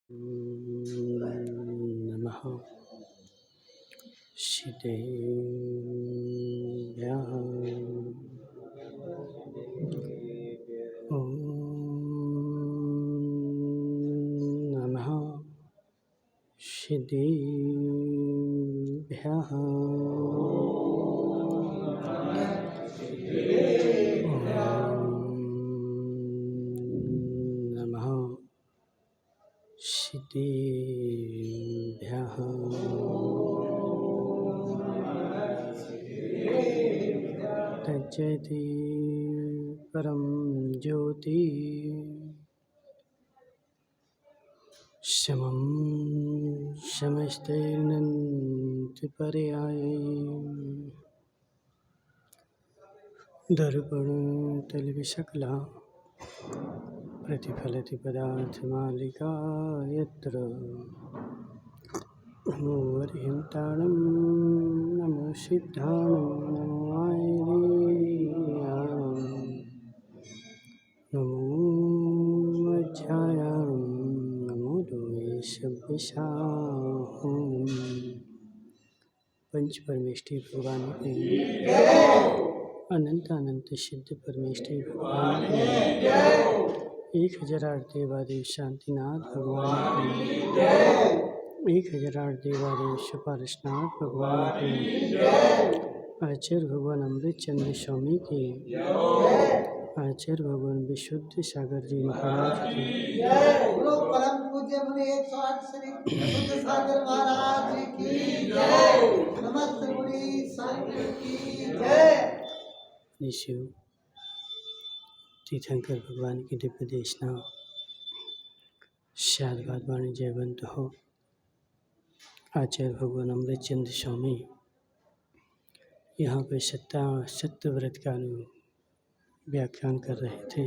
नमः सिद्धेभ्यः। ॐ नमः सिद्धेभ्यः। नमः सिद्धेभ्यः। तज्जयति परं ज्योति समं समस्तैर्नन्ति पर्याये दर्पणतलविशकला प्रतिफलति पदार्थमालिका यत्र नमो वरिहिंताणं नमो सिद्धाणं नमो आयर्याणं नमो अध्यायाणं नमो द्वेषविशाहं। पंच परमेष्टि भगवान के अनंत अनंत सिद्ध परमेष्टि भगवान के 1008 देवादेव शांतिनाथ भगवान के 1008 देवादेव सुपारसनाथ भगवान के आचार्य भगवान अमृत चंद्र स्वामी के आचार्य भगवान विशुद्ध सागर जी महाराज के परम पूज्य मुनि 108 श्री विशुद्ध सागर महाराज की जय। नमस्ते मुनि संघ की जय। शिव तीर्थंकर भगवान की दिव्य देशना शारदात वाणी जयवंत हो। आचार्य भगवान अमृत चंद्र स्वामी यहाँ पे सत्य व्रत का व्याख्यान कर रहे थे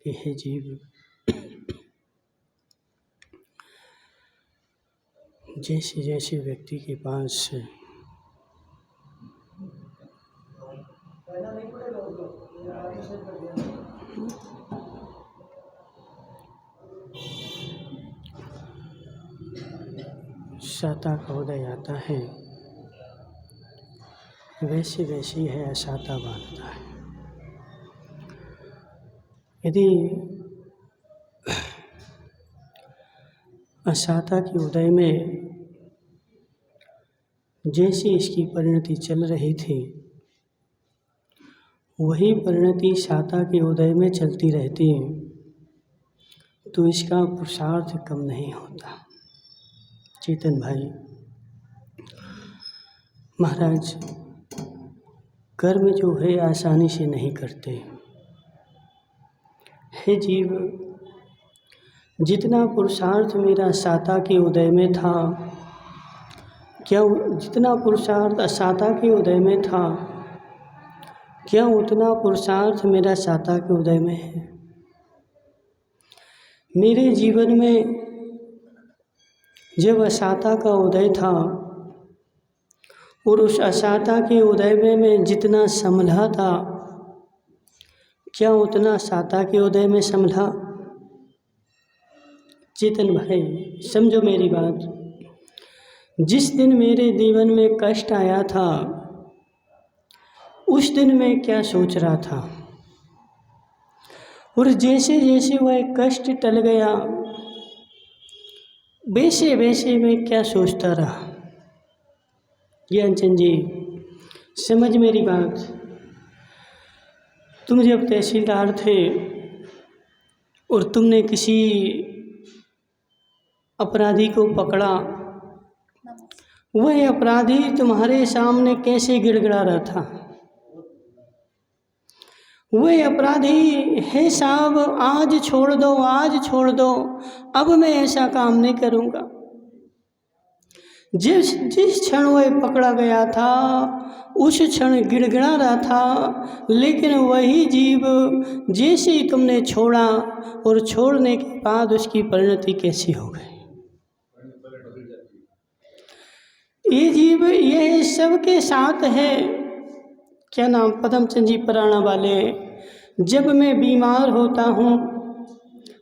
कि हे जीव, जैसे जैसे व्यक्ति के पास साता का उदय आता है वैसे वैसे है असाता बांधता है। यदि असाता के उदय में जैसी इसकी परिणति चल रही थी वही परिणति साता के उदय में चलती रहती तो इसका पुरुषार्थ कम नहीं होता। चेतन भाई महाराज कर्म जो है आसानी से नहीं करते। हे जीव, जितना पुरुषार्थ मेरा साता के उदय में था, क्या जितना पुरुषार्थ असाता के उदय में था, क्या उतना पुरुषार्थ मेरा साता के उदय में है? मेरे जीवन में जब असाता का उदय था और उस असाता के उदय में मैं जितना संभला था, क्या उतना साता के उदय में संभला? चेतन भाई समझो मेरी बात। जिस दिन मेरे जीवन में कष्ट आया था उस दिन मैं क्या सोच रहा था, और जैसे जैसे वह कष्ट टल गया वैसे वैसे मैं क्या सोचता रहा। ज्ञानचंद जी समझ मेरी बात। तुम जब तहसीलदार थे और तुमने किसी अपराधी को पकड़ा, वह अपराधी तुम्हारे सामने कैसे गिड़गिड़ा रहा था? वह अपराधी, हे साहब आज छोड़ दो, आज छोड़ दो, अब मैं ऐसा काम नहीं करूँगा। जिस क्षण वह पकड़ा गया था उस क्षण गिड़गिड़ा रहा था, लेकिन वही जीव जैसे ही तुमने छोड़ा और छोड़ने के बाद उसकी परिणति कैसी हो गई। ये जीव यह सबके साथ है। क्या नाम पदमचंद जी पराना वाले, जब मैं बीमार होता हूँ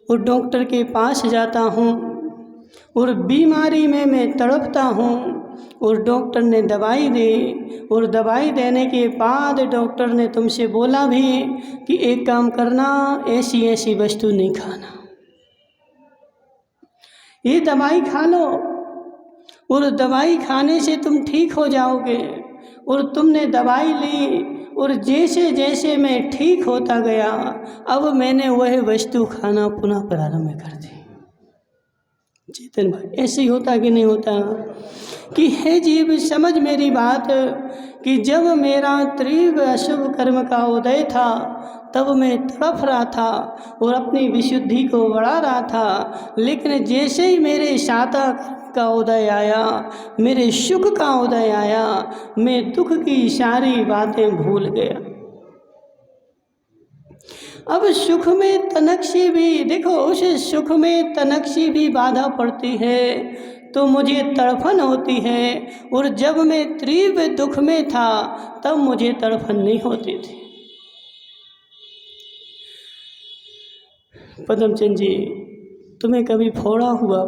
और डॉक्टर के पास जाता हूँ और बीमारी में मैं तड़पता हूँ और डॉक्टर ने दवाई दी और दवाई देने के बाद डॉक्टर ने तुमसे बोला भी कि एक काम करना, ऐसी ऐसी वस्तु नहीं खाना, ये दवाई खा लो और दवाई खाने से तुम ठीक हो जाओगे। और तुमने दवाई ली और जैसे जैसे मैं ठीक होता गया, अब मैंने वह वस्तु खाना पुनः प्रारंभ कर दी। चेतन भाई, ऐसे ही होता कि नहीं होता कि हे जीव समझ मेरी बात कि जब मेरा तीव्र अशुभ कर्म का उदय था तब मैं तड़प रहा था और अपनी विशुद्धि को बढ़ा रहा था, लेकिन जैसे ही मेरे साता का उदय आया, मेरे सुख का उदय आया, मैं दुख की सारी बातें भूल गया। अब सुख में तनक से भी देखो, उस सुख में तनक से भी बाधा पड़ती है तो मुझे तड़फन होती है, और जब मैं तीव्र दुख में था तब मुझे तड़फन नहीं होती थी। पद्मचंद जी, तुम्हें कभी फोड़ा हुआ?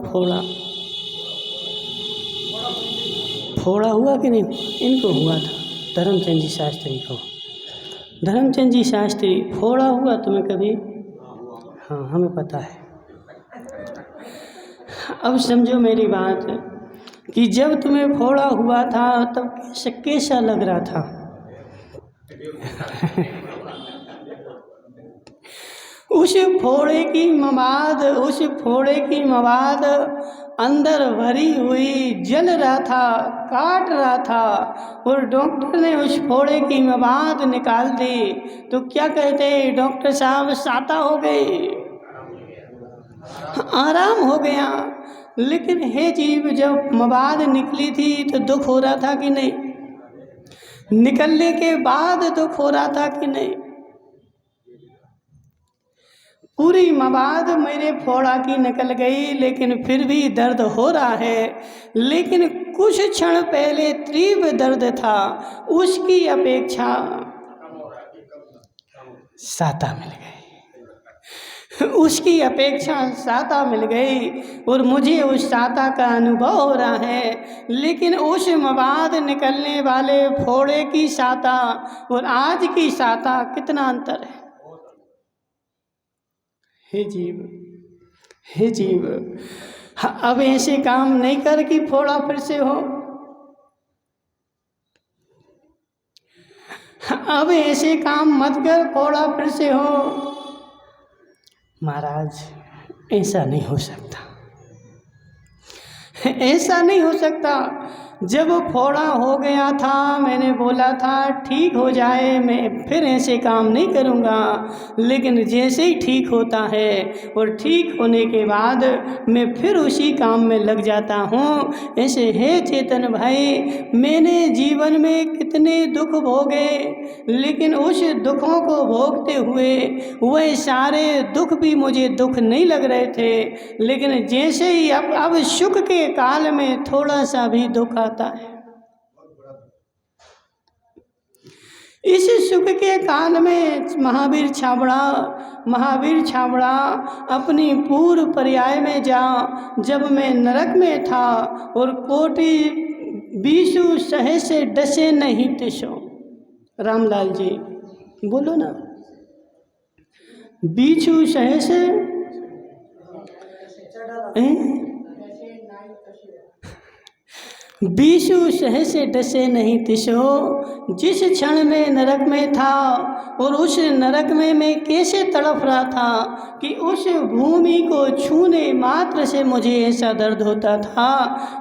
फोड़ा हुआ कि नहीं? इनको हुआ था, धर्मचंद जी शास्त्री को। धर्मचंद जी शास्त्री, फोड़ा हुआ तुम्हें कभी? हाँ, हमें पता है। अब समझो मेरी बात कि जब तुम्हें फोड़ा हुआ था तब कैसा लग रहा था? उस फोड़े की मवाद अंदर भरी हुई जल रहा था, काट रहा था, और डॉक्टर ने उस फोड़े की मवाद निकाल दी तो क्या कहते, डॉक्टर साहब साता हो गए, आराम हो गया। लेकिन हे जीव, जब मवाद निकली थी तो दुख हो रहा था कि नहीं? निकलने के बाद दुख हो रहा था कि नहीं? पूरी मवाद मेरे फोड़ा की निकल गई, लेकिन फिर भी दर्द हो रहा है। लेकिन कुछ क्षण पहले तीव्र दर्द था, उसकी अपेक्षा साता मिल गई, उसकी अपेक्षा साता मिल गई, और मुझे उस साता का अनुभव हो रहा है। लेकिन उस मवाद निकलने वाले फोड़े की साता और आज की साता कितना अंतर है। हे जीव, अब ऐसे काम नहीं कर कि फोड़ा फिर से हो। अब ऐसे काम मत कर फोड़ा फिर से हो। महाराज, ऐसा नहीं हो सकता, ऐसा नहीं हो सकता। जब फोड़ा हो गया था, मैंने बोला था ठीक हो जाए, मैं फिर ऐसे काम नहीं करूँगा। लेकिन जैसे ही ठीक होता है और ठीक होने के बाद मैं फिर उसी काम में लग जाता हूँ। ऐसे हे चेतन भाई, मैंने जीवन में कितने दुख भोगे, लेकिन उस दुखों को भोगते हुए वह सारे दुख भी मुझे दुख नहीं लग रहे थे। लेकिन जैसे ही अब सुख के काल में थोड़ा सा भी दुख आता है, इस सुख के काल में महावीर छाबड़ा अपनी पूर्व पर्याय में जा, जब मैं नरक में था और कोटि बीसु सहे से डसे नहीं तिसो। रामलाल जी बोलो ना, बीसु सहे से बीसु सहे से डसे नहीं तिसो। जिस क्षण में नरक में था और उस नरक में मैं कैसे तड़प रहा था कि उस भूमि को छूने मात्र से मुझे ऐसा दर्द होता था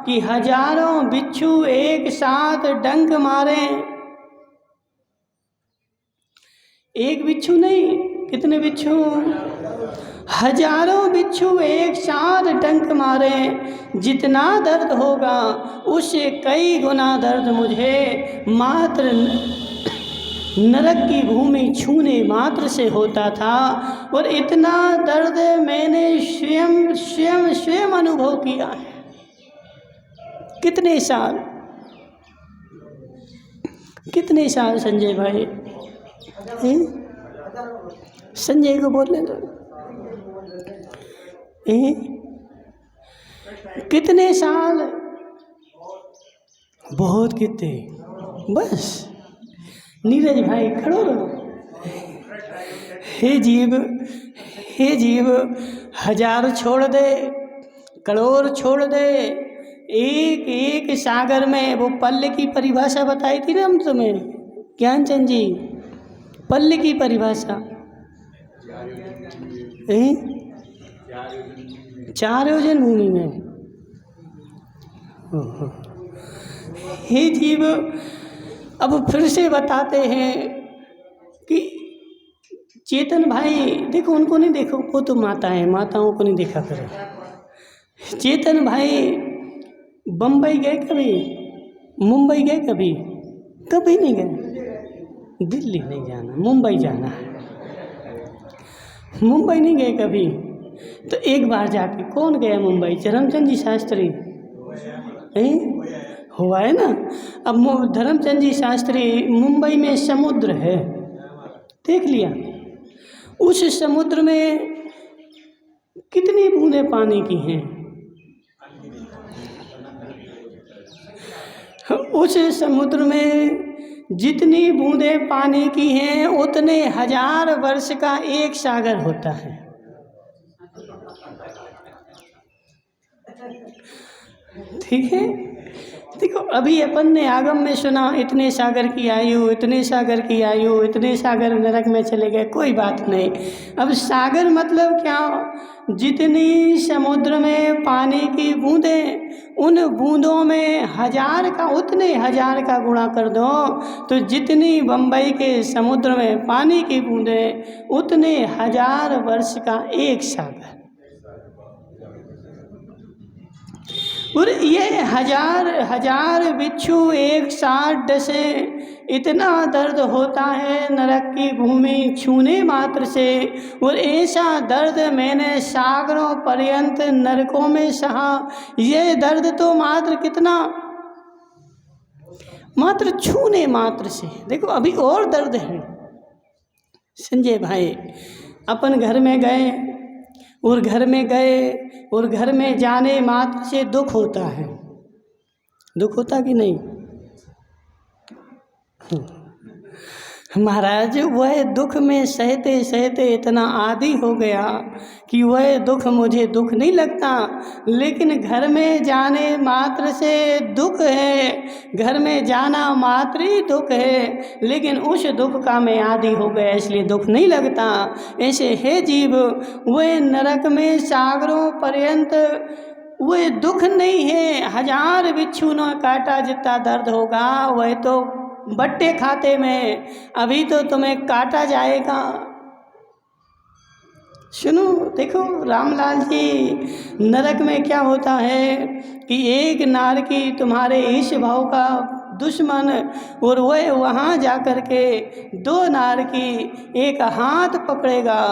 कि हजारों बिच्छू एक साथ डंक मारे। एक बिच्छू नहीं, कितने बिच्छू? हजारों बिच्छू एक साथ डंक मारे। जितना दर्द होगा उससे कई गुना दर्द मुझे मात्र नरक की भूमि छूने मात्र से होता था। और इतना दर्द मैंने स्वयं अनुभव किया है। कितने साल संजय भाई? संजय को बोल लें तो कितने साल? बहुत कितने, बस। नीरज भाई खड़ो रहो। हे जीव, हे जीव, 1000 छोड़ दे, करोड़ छोड़ दे, एक एक सागर में, वो पल्ल की परिभाषा बताई थी ना हम तुम्हें, ज्ञानचंद जी, पल्ल की परिभाषा 4 योजन भूमि में। ओहो। हे जीव, अब फिर से बताते हैं कि चेतन भाई, देखो उनको नहीं देखो, वो तो माता है, माताओं को नहीं देखा करो। चेतन भाई बम्बई गए कभी? मुंबई गए कभी? कभी नहीं गए। दिल्ली नहीं जाना, मुंबई जाना है। मुंबई नहीं गए कभी? तो एक बार जाके, कौन गया मुंबई? धर्मचंद जी शास्त्री हुआ है ना। अब धर्मचंद जी शास्त्री, मुंबई में समुद्र है, देख लिया। उस समुद्र में कितनी बूंदें पानी की हैं? उस समुद्र में जितनी बूंदें पानी की हैं उतने 1000 वर्ष का एक सागर होता है। ठीक है। देखो, अभी अपन ने आगम में सुना, इतने सागर की आयु, इतने सागर की आयु, इतने सागर नरक में चले गए, कोई बात नहीं। अब सागर मतलब क्या? जितनी समुद्र में पानी की बूंदें, उन बूंदों में 1000 का, उतने 1000 का गुणा कर दो, तो जितनी बम्बई के समुद्र में पानी की बूंदें, उतने 1000 वर्ष का एक सागर। और ये 1000 बिच्छू एक साथ डसे, इतना दर्द होता है नरक की भूमि छूने मात्र से। और ऐसा दर्द मैंने सागरों पर्यंत नरकों में सहा। ये दर्द तो मात्र कितना, मात्र छूने मात्र से। देखो अभी और दर्द है। संजय भाई, अपन घर में गए और घर में गए और घर में जाने मात्र से दुख होता है। दुख होता कि नहीं? महाराज, वह दुख में सहते सहते इतना आदी हो गया कि वह दुख मुझे दुख नहीं लगता, लेकिन घर में जाने मात्र से दुख है। घर में जाना मात्र ही दुख है, लेकिन उस दुख का मैं आदी हो गया, इसलिए दुख नहीं लगता। ऐसे हे जीव, वह नरक में सागरों पर्यंत वह दुख नहीं है। 1000 बिच्छू न काटा जितना दर्द होगा, वह तो बट्टे खाते में अभी तो तुम्हें काटा जाएगा। सुनो, देखो रामलाल जी, नरक में क्या होता है कि एक नार की तुम्हारे इस भाव का दुश्मन, और वह वहाँ जा कर के 2 नार की एक हाथ पकड़ेगा,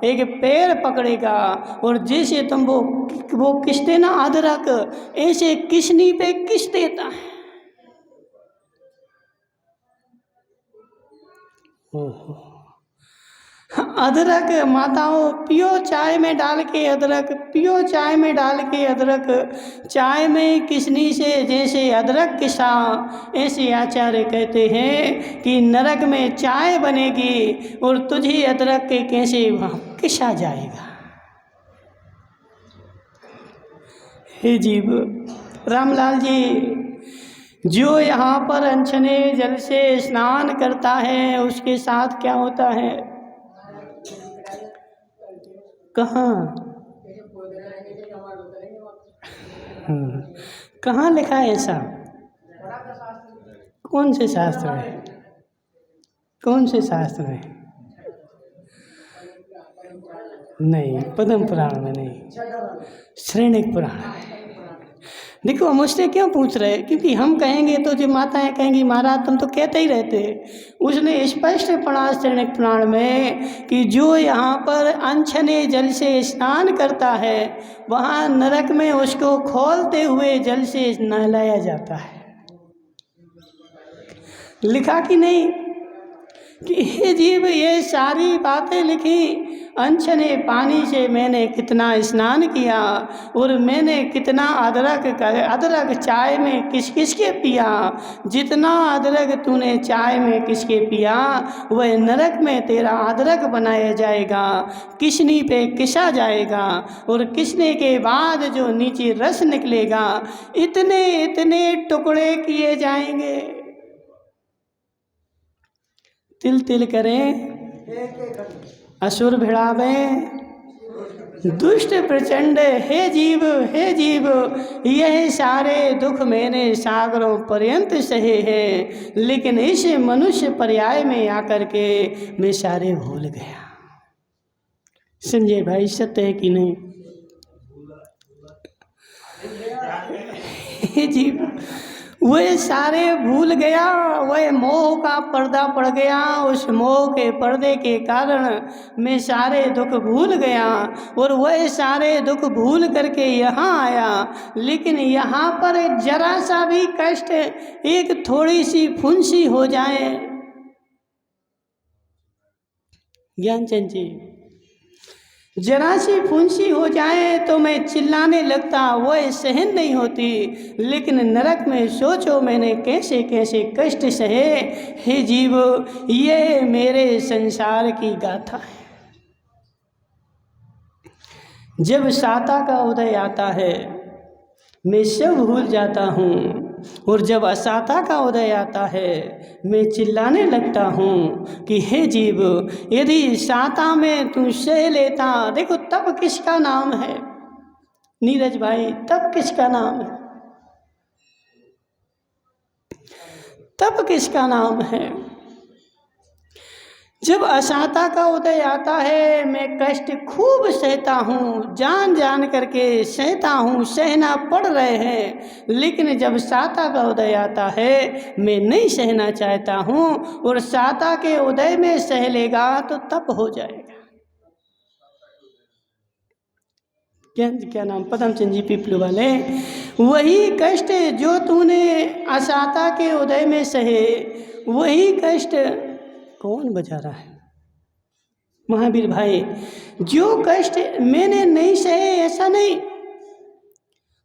एक पैर पकड़ेगा, और जैसे तुम वो किसते ना अदरक, ऐसे किसनी पे किस देता है। अदरक माताओं, पियो चाय में डाल के अदरक, पियो चाय में डाल के अदरक, चाय में किसनी से जैसे अदरक किसा। ऐसे आचार्य कहते हैं कि नरक में चाय बनेगी और तुझे अदरक के कैसे वहाँ किसा जाएगा। हे जीव, रामलाल जी, जो यहाँ पर अनछने जल से स्नान करता है उसके साथ क्या होता है? कहाँ? कहाँ लिखा है ऐसा? कौन से शास्त्र में? कौन से शास्त्र में? नहीं, पद्म पुराण में नहीं, श्रेणिक पुराण में। देखो, हम उससे क्यों पूछ रहे हैं? क्योंकि हम कहेंगे तो जो माताएं कहेंगी महाराज तुम तो कहते ही रहते। उसने स्पष्ट पढ़ा श्रेणिक पुराण में कि जो यहाँ पर अनछने जल से स्नान करता है, वहाँ नरक में उसको खौलते हुए जल से नहलाया जाता है। लिखा कि नहीं? कि हे जीव ये सारी बातें लिखी, अनछने पानी से मैंने कितना स्नान किया और मैंने कितना अदरक चाय में किस किस के पिया। जितना अदरक तूने चाय में किसके पिया वह नरक में तेरा अदरक बनाया जाएगा, किसनी पे किसा जाएगा और किसने के बाद जो नीचे रस निकलेगा इतने इतने टुकड़े किए जाएंगे। तिल तिल करें असुर भिड़ावे दुष्ट प्रचंड। हे जीव यह सारे दुख मैंने सागरों पर्यंत सहे हैं, लेकिन इस मनुष्य पर्याय में आकर के मैं सारे भूल गया। संजय भाई सत्य है कि नहीं? हे जीव वह सारे भूल गया, वह मोह का पर्दा पड़ गया, उस मोह के पर्दे के कारण मैं सारे दुख भूल गया और वह सारे दुख भूल करके यहाँ आया। लेकिन यहाँ पर जरा सा भी कष्ट, एक थोड़ी सी फुंसी हो जाए, ज्ञानचंद जी जरा सी फुंसी हो जाए तो मैं चिल्लाने लगता, वह सहन नहीं होती। लेकिन नरक में सोचो मैंने कैसे कैसे कष्ट सहे। हे जीव ये मेरे संसार की गाथा है। जब साता का उदय आता है मैं सब भूल जाता हूँ, और जब असाता का उदय आता है मैं चिल्लाने लगता हूँ कि हे जीव यदि साता में तू सह लेता। देखो तप किसका नाम है नीरज भाई? तप किसका नाम है? तप किसका नाम है? जब असाता का उदय आता है मैं कष्ट खूब सहता हूँ, जान जान करके सहता हूँ, सहना पड़ रहे हैं। लेकिन जब साता का उदय आता है मैं नहीं सहना चाहता हूँ, और साता के उदय में सह लेगा तो तप हो जाएगा। क्या नाम? पदमचंद जी पीपलू वाले। वही कष्ट जो तूने असाता के उदय में सहे, वही कष्ट कौन बजा रहा है? महावीर भाई। जो कष्ट मैंने नहीं सहे ऐसा नहीं,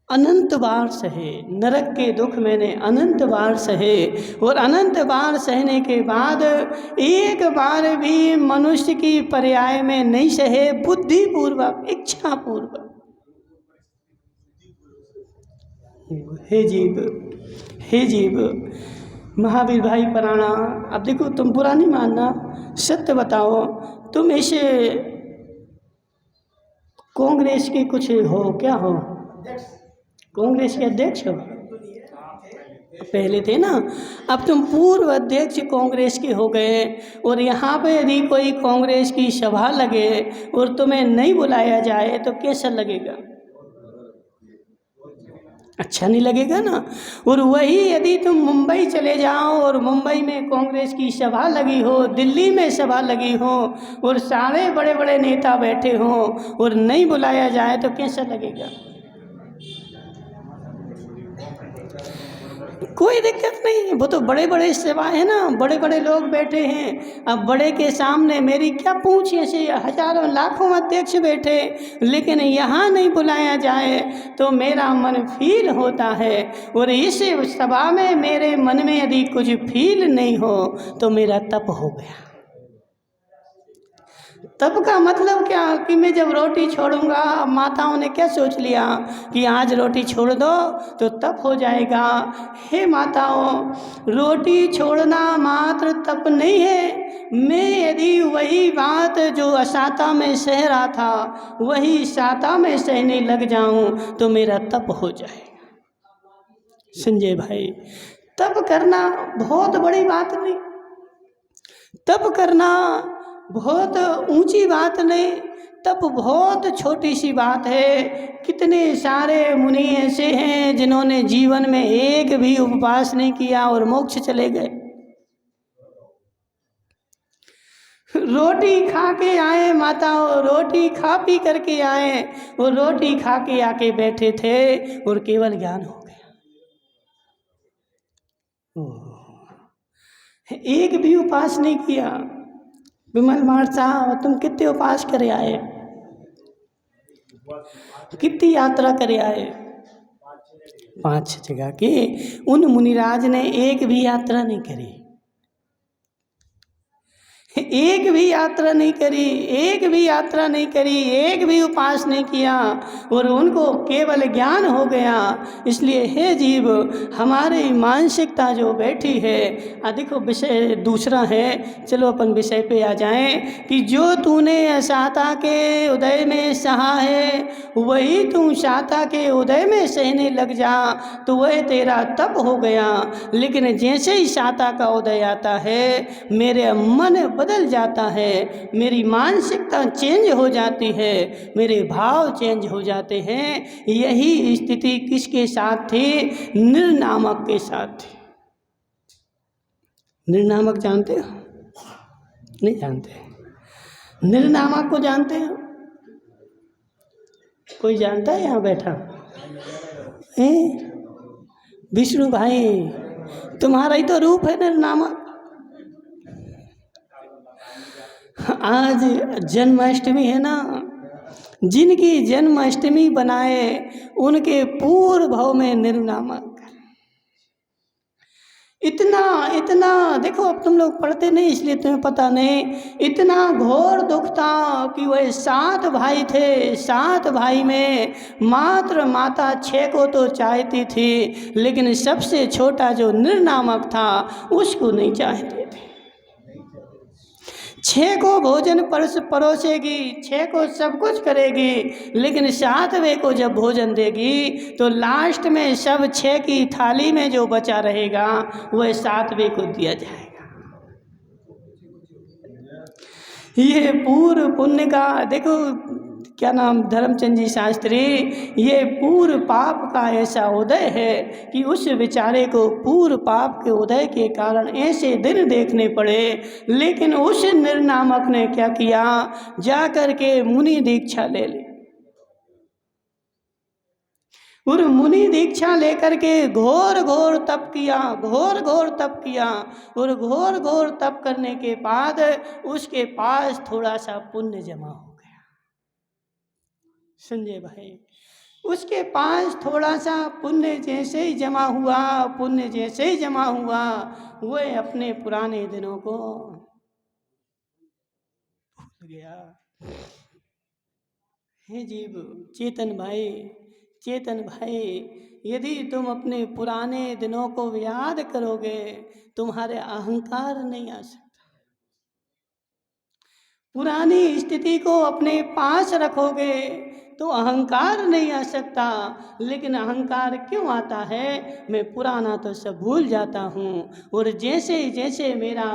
अनंत बार सहे। नरक के दुख मैंने अनंत बार सहे, और अनंत बार सहने के बाद एक बार भी मनुष्य की पर्याय में नहीं सहे, बुद्धिपूर्वक इच्छा पूर्वक। हे जीव महावीर भाई प्राणा। अब देखो तुम बुरा नहीं मानना, सत्य बताओ, तुम इस कांग्रेस के कुछ हो, क्या हो? कांग्रेस के अध्यक्ष हो? पहले थे ना, अब तुम पूर्व अध्यक्ष कांग्रेस के हो गए। और यहाँ पे यदि कोई कांग्रेस की सभा लगे और तुम्हें नहीं बुलाया जाए तो कैसा लगेगा? अच्छा नहीं लगेगा ना। और वही यदि तुम मुंबई चले जाओ और मुंबई में कांग्रेस की सभा लगी हो, दिल्ली में सभा लगी हो और सारे बड़े बड़े नेता बैठे हों और नहीं बुलाया जाए तो कैसा लगेगा? कोई दिक्कत नहीं, वो तो बड़े बड़े सभा है ना, बड़े बड़े लोग बैठे हैं। अब बड़े के सामने मेरी क्या पूछ, ऐसे हजारों लाखों अध्यक्ष बैठे, लेकिन यहाँ नहीं बुलाया जाए तो मेरा मन फील होता है। और इस सभा में मेरे मन में यदि कुछ फील नहीं हो तो मेरा तप हो गया। तप का मतलब क्या कि मैं जब रोटी छोड़ूंगा, माताओं ने क्या सोच लिया कि आज रोटी छोड़ दो तो तप हो जाएगा। हे माताओं, रोटी छोड़ना मात्र तप नहीं है। मैं यदि वही बात जो असाता में सह रहा था वही साता में सहने लग जाऊं तो मेरा तप हो जाएगा। संजय भाई, तप करना बहुत बड़ी बात नहीं, तप करना बहुत ऊंची बात नहीं, तप बहुत छोटी सी बात है। कितने सारे मुनि ऐसे हैं जिन्होंने जीवन में एक भी उपवास नहीं किया और मोक्ष चले गए। रोटी खा के आए माताओं, रोटी खा पी करके आए और रोटी खा के आके बैठे थे और केवल ज्ञान हो गया। एक भी उपास नहीं किया। विमल मार साहब तुम कितने उपास करे आए, कितनी यात्रा करे आए? 5 जगह की। उन मुनिराज ने एक भी यात्रा नहीं करी, एक भी यात्रा नहीं करी, एक भी यात्रा नहीं करी, एक भी उपास नहीं किया, और उनको केवल ज्ञान हो गया। इसलिए हे जीव, हमारी मानसिकता जो बैठी है, देखो विषय दूसरा है, चलो अपन विषय पे आ जाएं कि जो तूने शाता के उदय में सहा है, वही तू शाता के उदय में सहने लग जा, तो वह तेरा तप हो गया। लेकिन जैसे ही शाता का उदय आता है, मेरे मन बदल जाता है, मेरी मानसिकता चेंज हो जाती है, मेरे भाव चेंज हो जाते हैं। यही स्थिति किसके साथ थी? निर्नामक के साथ थी। निर्नामक जानते हो? नहीं जानते? निर्नामक को जानते हो? कोई जानता है यहाँ बैठा? विष्णु भाई, तुम्हारा ही तो रूप है निर्नामक। आज जन्माष्टमी है ना, जिनकी जन्माष्टमी बनाए उनके पूर्व भाव में निर्नामक। इतना इतना देखो, अब तुम लोग पढ़ते नहीं इसलिए तुम्हें पता नहीं, इतना घोर दुख था कि वह 7 भाई थे। 7 भाई में मात्र माता 6 को तो चाहती थी, लेकिन सबसे छोटा जो निर्नामक था उसको नहीं चाहते थे। 6 को भोजन परोसेगी, 6 को सब कुछ करेगी, लेकिन 7वें को जब भोजन देगी तो लास्ट में सब 6 की थाली में जो बचा रहेगा वह 7वें को दिया जाएगा। ये पूर्व पुण्य का देखो, क्या नाम, धर्मचंद जी शास्त्री, ये पूर्व पाप का ऐसा उदय है कि उस बेचारे को पूर्व पाप के उदय के कारण ऐसे दिन देखने पड़े। लेकिन उस निर्नामक ने क्या किया? जाकर के मुनि दीक्षा ले ली, और मुनि दीक्षा लेकर के घोर घोर तप किया, घोर घोर तप किया, और घोर घोर तप करने के बाद उसके पास थोड़ा सा पुण्य जमा हो गया। संजय भाई, उसके पास थोड़ा सा पुण्य जैसे ही जमा हुआ, पुण्य जैसे ही जमा हुआ, वह अपने पुराने दिनों को भूल गया। हे जीव, चेतन भाई, चेतन भाई, यदि तुम अपने पुराने दिनों को याद करोगे, तुम्हारे अहंकार नहीं आ सकता। पुरानी स्थिति को अपने पास रखोगे तो अहंकार नहीं आ सकता। लेकिन अहंकार क्यों आता है? मैं पुराना तो सब भूल जाता हूँ, और जैसे जैसे मेरा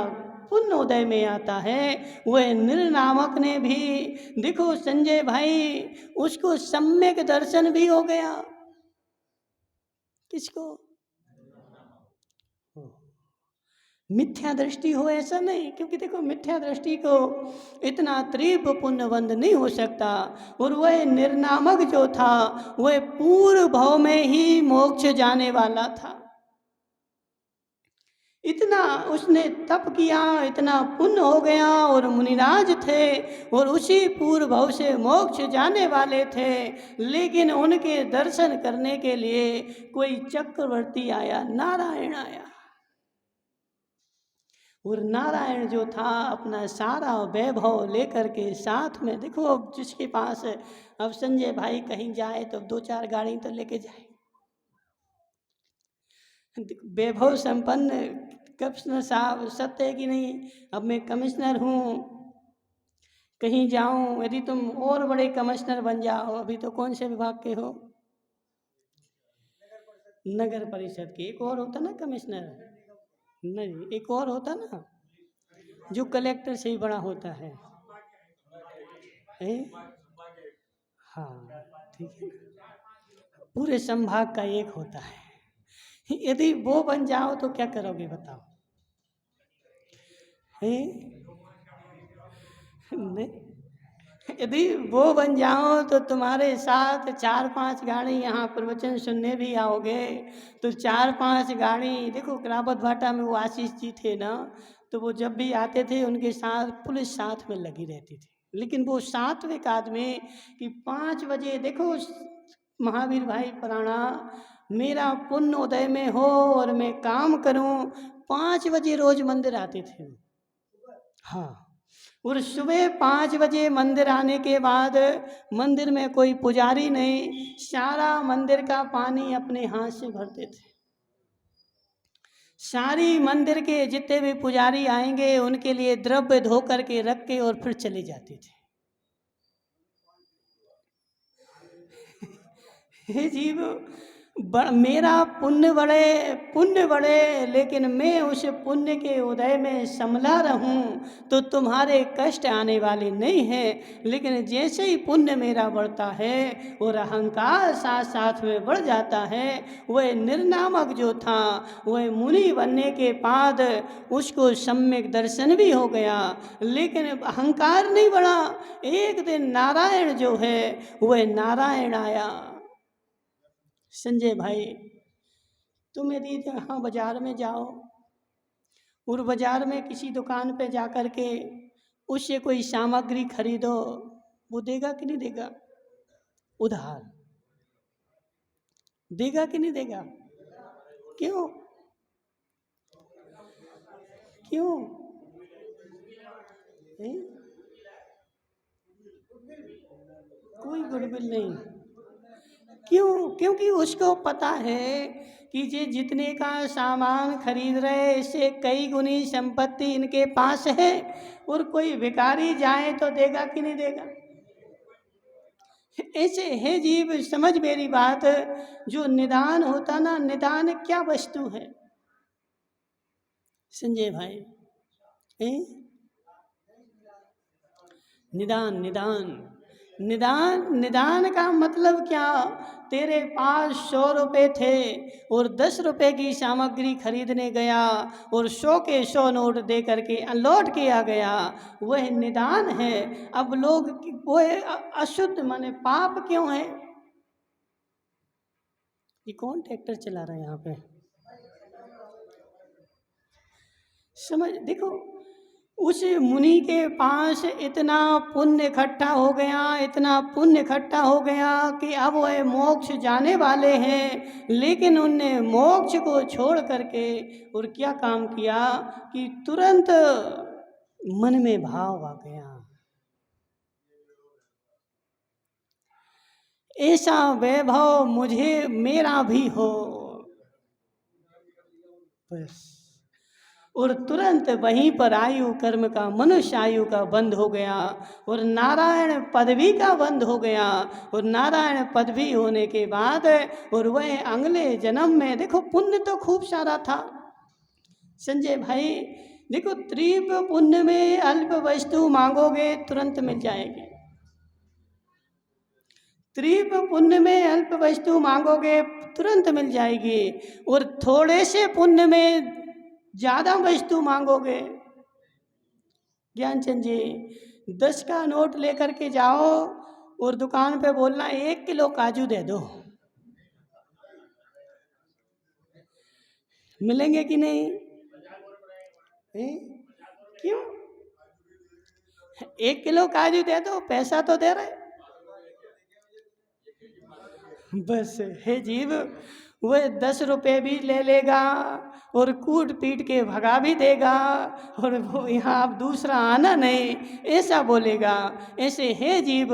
पुण्य उदय में आता है, वह निर्नामक ने भी देखो संजय भाई, उसको सम्यक दर्शन भी हो गया। किसको? मिथ्या दृष्टि हो ऐसा नहीं, क्योंकि देखो मिथ्या दृष्टि को इतना तीव्र पुण्यबंध नहीं हो सकता। और वह निर्नामक जो था वह पूर्व भाव में ही मोक्ष जाने वाला था। इतना उसने तप किया, इतना पुण्य हो गया, और मुनिराज थे और उसी पूर्व भाव से मोक्ष जाने वाले थे। लेकिन उनके दर्शन करने के लिए कोई चक्रवर्ती आया, नारायण आया, और नारायण जो था अपना सारा वैभव लेकर के साथ में, देखो अब जिसके पास अब संजय भाई कहीं जाए तो 2-4 गाड़ी तो लेके जाए, वैभव संपन्न कमिश्नर साहब, सत्य है कि नहीं? अब मैं कमिश्नर हूँ, कहीं जाऊँ, यदि तुम और बड़े कमिश्नर बन जाओ, अभी तो कौन से विभाग के हो? नगर परिषद के। एक और होता ना कमिश्नर, नहीं एक और होता ना जो कलेक्टर से ही बड़ा होता है, हाँ ठीक है, पूरे संभाग का एक होता है। यदि वो बन जाओ तो क्या करोगे बताओ? नहीं, यदि वो बन जाओ तो तुम्हारे साथ 4-5 गाड़ी यहाँ प्रवचन सुनने भी आओगे। तो 4-5 गाड़ी देखो, करावत भाटा में वो आशीष जी थे ना, तो वो जब भी आते थे उनके साथ पुलिस साथ में लगी रहती थी। लेकिन वो सात्विक आदमी कि 5 बजे देखो, महावीर भाई प्राणा, मेरा पुण्य उदय में हो और मैं काम करूं, 5 बजे रोज मंदिर आते थे। हाँ, और सुबह 5 बजे मंदिर आने के बाद मंदिर में कोई पुजारी नहीं, सारा मंदिर का पानी अपने हाथ से भरते थे। सारी मंदिर के जितने भी पुजारी आएंगे उनके लिए द्रव्य धो करके रख के और फिर चले जाते थे। हे जीव, मेरा पुण्य बढ़े, लेकिन मैं उस पुण्य के उदय में संभला रहूं तो तुम्हारे कष्ट आने वाले नहीं हैं। लेकिन जैसे ही पुण्य मेरा बढ़ता है और अहंकार साथ साथ में बढ़ जाता है, वह निर्नामक जो था वह मुनि बनने के बाद उसको सम्यक दर्शन भी हो गया, लेकिन अहंकार नहीं बढ़ा। एक दिन नारायण जो है वह नारायण आया। संजय भाई, तुम यदि यहाँ बाजार में जाओ और बाजार में किसी दुकान पे जा कर के उससे कोई सामग्री खरीदो, वो देगा कि नहीं देगा? उधार देगा कि नहीं देगा? क्यों? क्यों? कोई गुडविल नहीं। क्यों? क्योंकि उसको पता है कि ये जितने का सामान खरीद रहे इससे कई गुनी संपत्ति इनके पास है, और कोई भिखारी जाए तो देगा कि नहीं देगा? ऐसे है जीव, समझ मेरी बात। जो निदान होता ना, निदान क्या वस्तु है संजय भाई? निदान निदान निदान का मतलब क्या? तेरे पास 100 रुपये थे और 10 रुपये की सामग्री खरीदने गया और 100 के 100 नोट दे करके लौट के आ गया, वह निदान है। अब लोग वो अशुद्ध माने पाप क्यों है? ये कौन ट्रैक्टर चला रहा है यहाँ पे? समझ देखो, उस मुनि के पास इतना पुण्य इकट्ठा हो गया, इतना पुण्य इकट्ठा हो गया कि अब वह मोक्ष जाने वाले हैं, लेकिन उनने मोक्ष को छोड़ करके और क्या काम किया कि तुरंत मन में भाव आ गया, ऐसा वैभव मुझे मेरा भी हो बस। और तुरंत वहीं पर आयु कर्म का, मनुष्य आयु का बंद हो गया और नारायण पदवी का बंद हो गया। और नारायण पदवी होने के बाद और वह अगले जन्म में देखो, पुण्य तो खूब सारा था संजय भाई। देखो, त्रिप पुण्य में अल्प वस्तु मांगोगे तुरंत मिल जाएगी, त्रिप पुण्य में अल्प वस्तु मांगोगे तुरंत मिल जाएगी, और थोड़े से पुण्य में ज़्यादा वस्तु मांगोगे। ज्ञानचंद जी, 10 का नोट लेकर के जाओ और दुकान पे बोलना 1 किलो काजू दे दो, मिलेंगे कि नहीं? क्यों? 1 किलो काजू दे दो, पैसा तो दे रहे। बस हे जीव, वह 10 रुपये भी ले लेगा और कूट पीट के भगा भी देगा, और वो यहाँ अब दूसरा आना नहीं ऐसा बोलेगा। ऐसे हे जीव,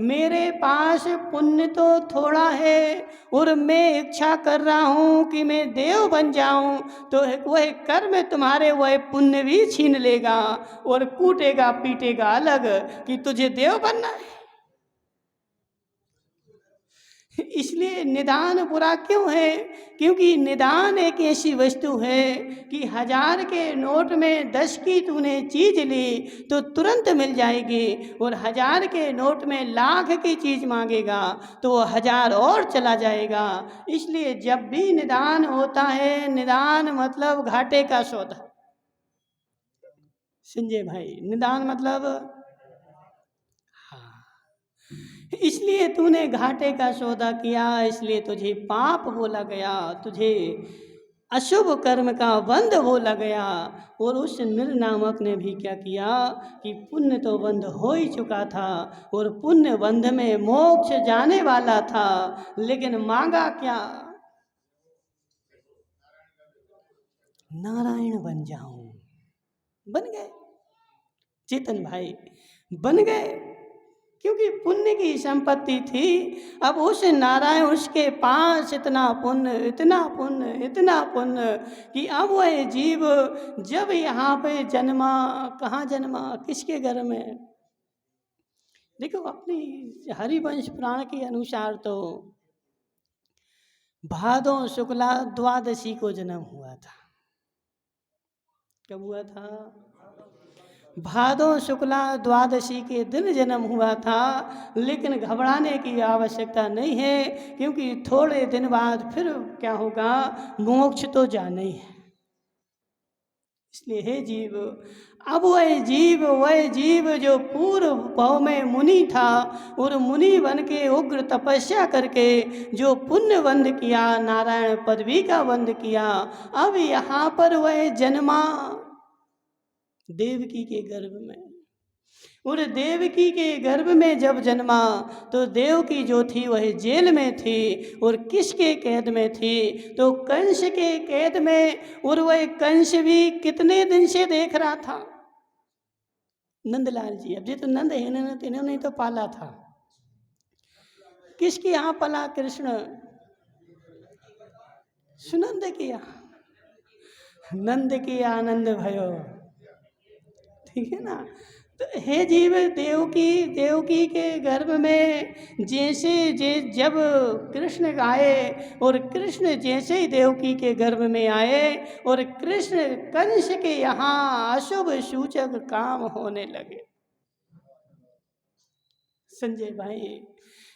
मेरे पास पुण्य तो थोड़ा है और मैं इच्छा कर रहा हूँ कि मैं देव बन जाऊँ, तो वह कर्म तुम्हारे वह पुण्य भी छीन लेगा और कूटेगा पीटेगा अलग कि तुझे देव बनना है। इसलिए निदान बुरा क्यों है? क्योंकि निदान एक ऐसी वस्तु है कि 1000 के नोट में 10 की तूने चीज ली तो तुरंत मिल जाएगी, और 1000 के नोट में 1,00,000 की चीज मांगेगा तो वो 1000 और चला जाएगा। इसलिए जब भी निदान होता है, निदान मतलब घाटे का सौदा संजय भाई। निदान मतलब हाँ, इसलिए तूने घाटे का सौदा किया, इसलिए तुझे पाप बोला गया, तुझे अशुभ कर्म का बंध बोला गया। और उस नर नामक ने भी क्या किया कि पुण्य तो बंध हो ही चुका था और पुण्य बंध में मोक्ष जाने वाला था, लेकिन मांगा क्या? नारायण बन जाऊं। बन गए चेतन भाई, बन गए, क्योंकि पुण्य की संपत्ति थी। अब उस नारायण, उसके पास इतना पुण्य, इतना पुण्य, इतना पुण्य कि अब वह जीव जब यहाँ पे जन्मा, कहाँ जन्मा, किसके घर में? देखो अपनी हरिवंश पुराण के अनुसार तो भादों शुक्ला द्वादशी को जन्म हुआ था। कब हुआ था? भादों शुक्ला द्वादशी के दिन जन्म हुआ था। लेकिन घबराने की आवश्यकता नहीं है, क्योंकि थोड़े दिन बाद फिर क्या होगा, मोक्ष तो जाना ही है। इसलिए हे जीव, अब वह जीव जो पूर्व भाव में मुनि था और मुनि बन के उग्र तपस्या करके जो पुण्य बंध किया, नारायण पदवी का बंध किया, अब यहाँ पर वह जन्मा देवकी के गर्भ में। और देवकी के गर्भ में जब जन्मा तो देवकी जो थी वह जेल में थी। और किसके कैद में थी? तो कंस के कैद में। और वह कंस भी कितने दिन से देख रहा था? नंदलाल जी, अब ये तो नंद है, इन्होंने तो पाला था। किसके यहाँ पला कृष्ण? सुनंद के यहाँ। नंद के आनंद भयो, ठीक है ना। तो हे जीव, देवकी के गर्भ में जब कृष्ण आए और कृष्ण जैसे ही देवकी के गर्भ में आए और कृष्ण कंस के यहाँ अशुभ सूचक काम होने लगे। संजय भाई,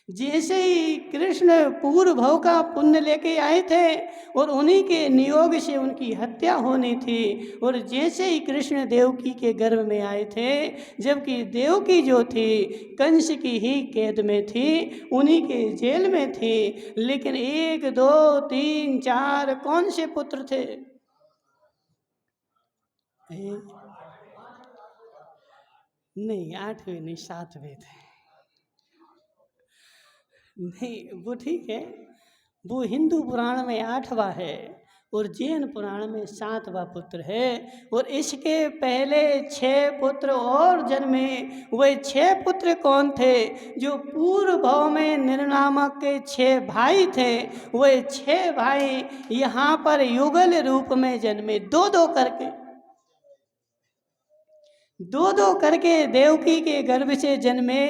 जैसे ही कृष्ण पूर्व भव का पुण्य लेके आए थे और उन्हीं के नियोग से उनकी हत्या होनी थी। और जैसे ही कृष्ण देवकी के गर्भ में आए थे, जबकि देवकी जो थी कंस की ही कैद में थी, उन्हीं के जेल में थी। लेकिन 1 2 3 4 कौन से पुत्र थे? नहीं, 8वें नहीं, 7वें थे। नहीं, वो ठीक है, वो हिंदू पुराण में 8वां है और जैन पुराण में 7वां पुत्र है। और इसके पहले 6 पुत्र और जन्मे। वे 6 पुत्र कौन थे? जो पूर्व भाव में निर्नामक के 6 भाई थे। वे 6 भाई यहाँ पर युगल रूप में जन्मे, 2-2 करके, 2-2 करके देवकी के गर्भ से जन्मे।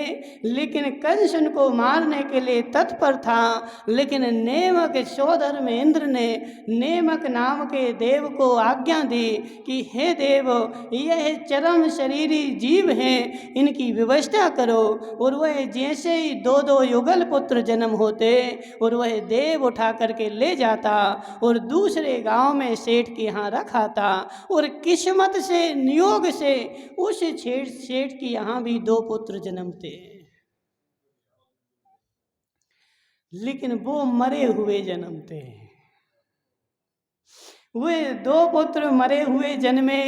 लेकिन कंस उनको मारने के लिए तत्पर था। लेकिन नेमक सोदर में इंद्र ने नेमक नाम के देव को आज्ञा दी कि हे देव, यह चरम शरीरी जीव हैं, इनकी व्यवस्था करो। और वह जैसे ही 2-2 युगल पुत्र जन्म होते और वह देव उठा करके ले जाता और दूसरे गांव में सेठ के यहाँ रखाता। और किस्मत से, नियोग से उस सेठ की यहाँ भी 2 पुत्र जन्मते, लेकिन वो मरे हुए जन्मते हैं। वे 2 पुत्र मरे हुए जन्मे।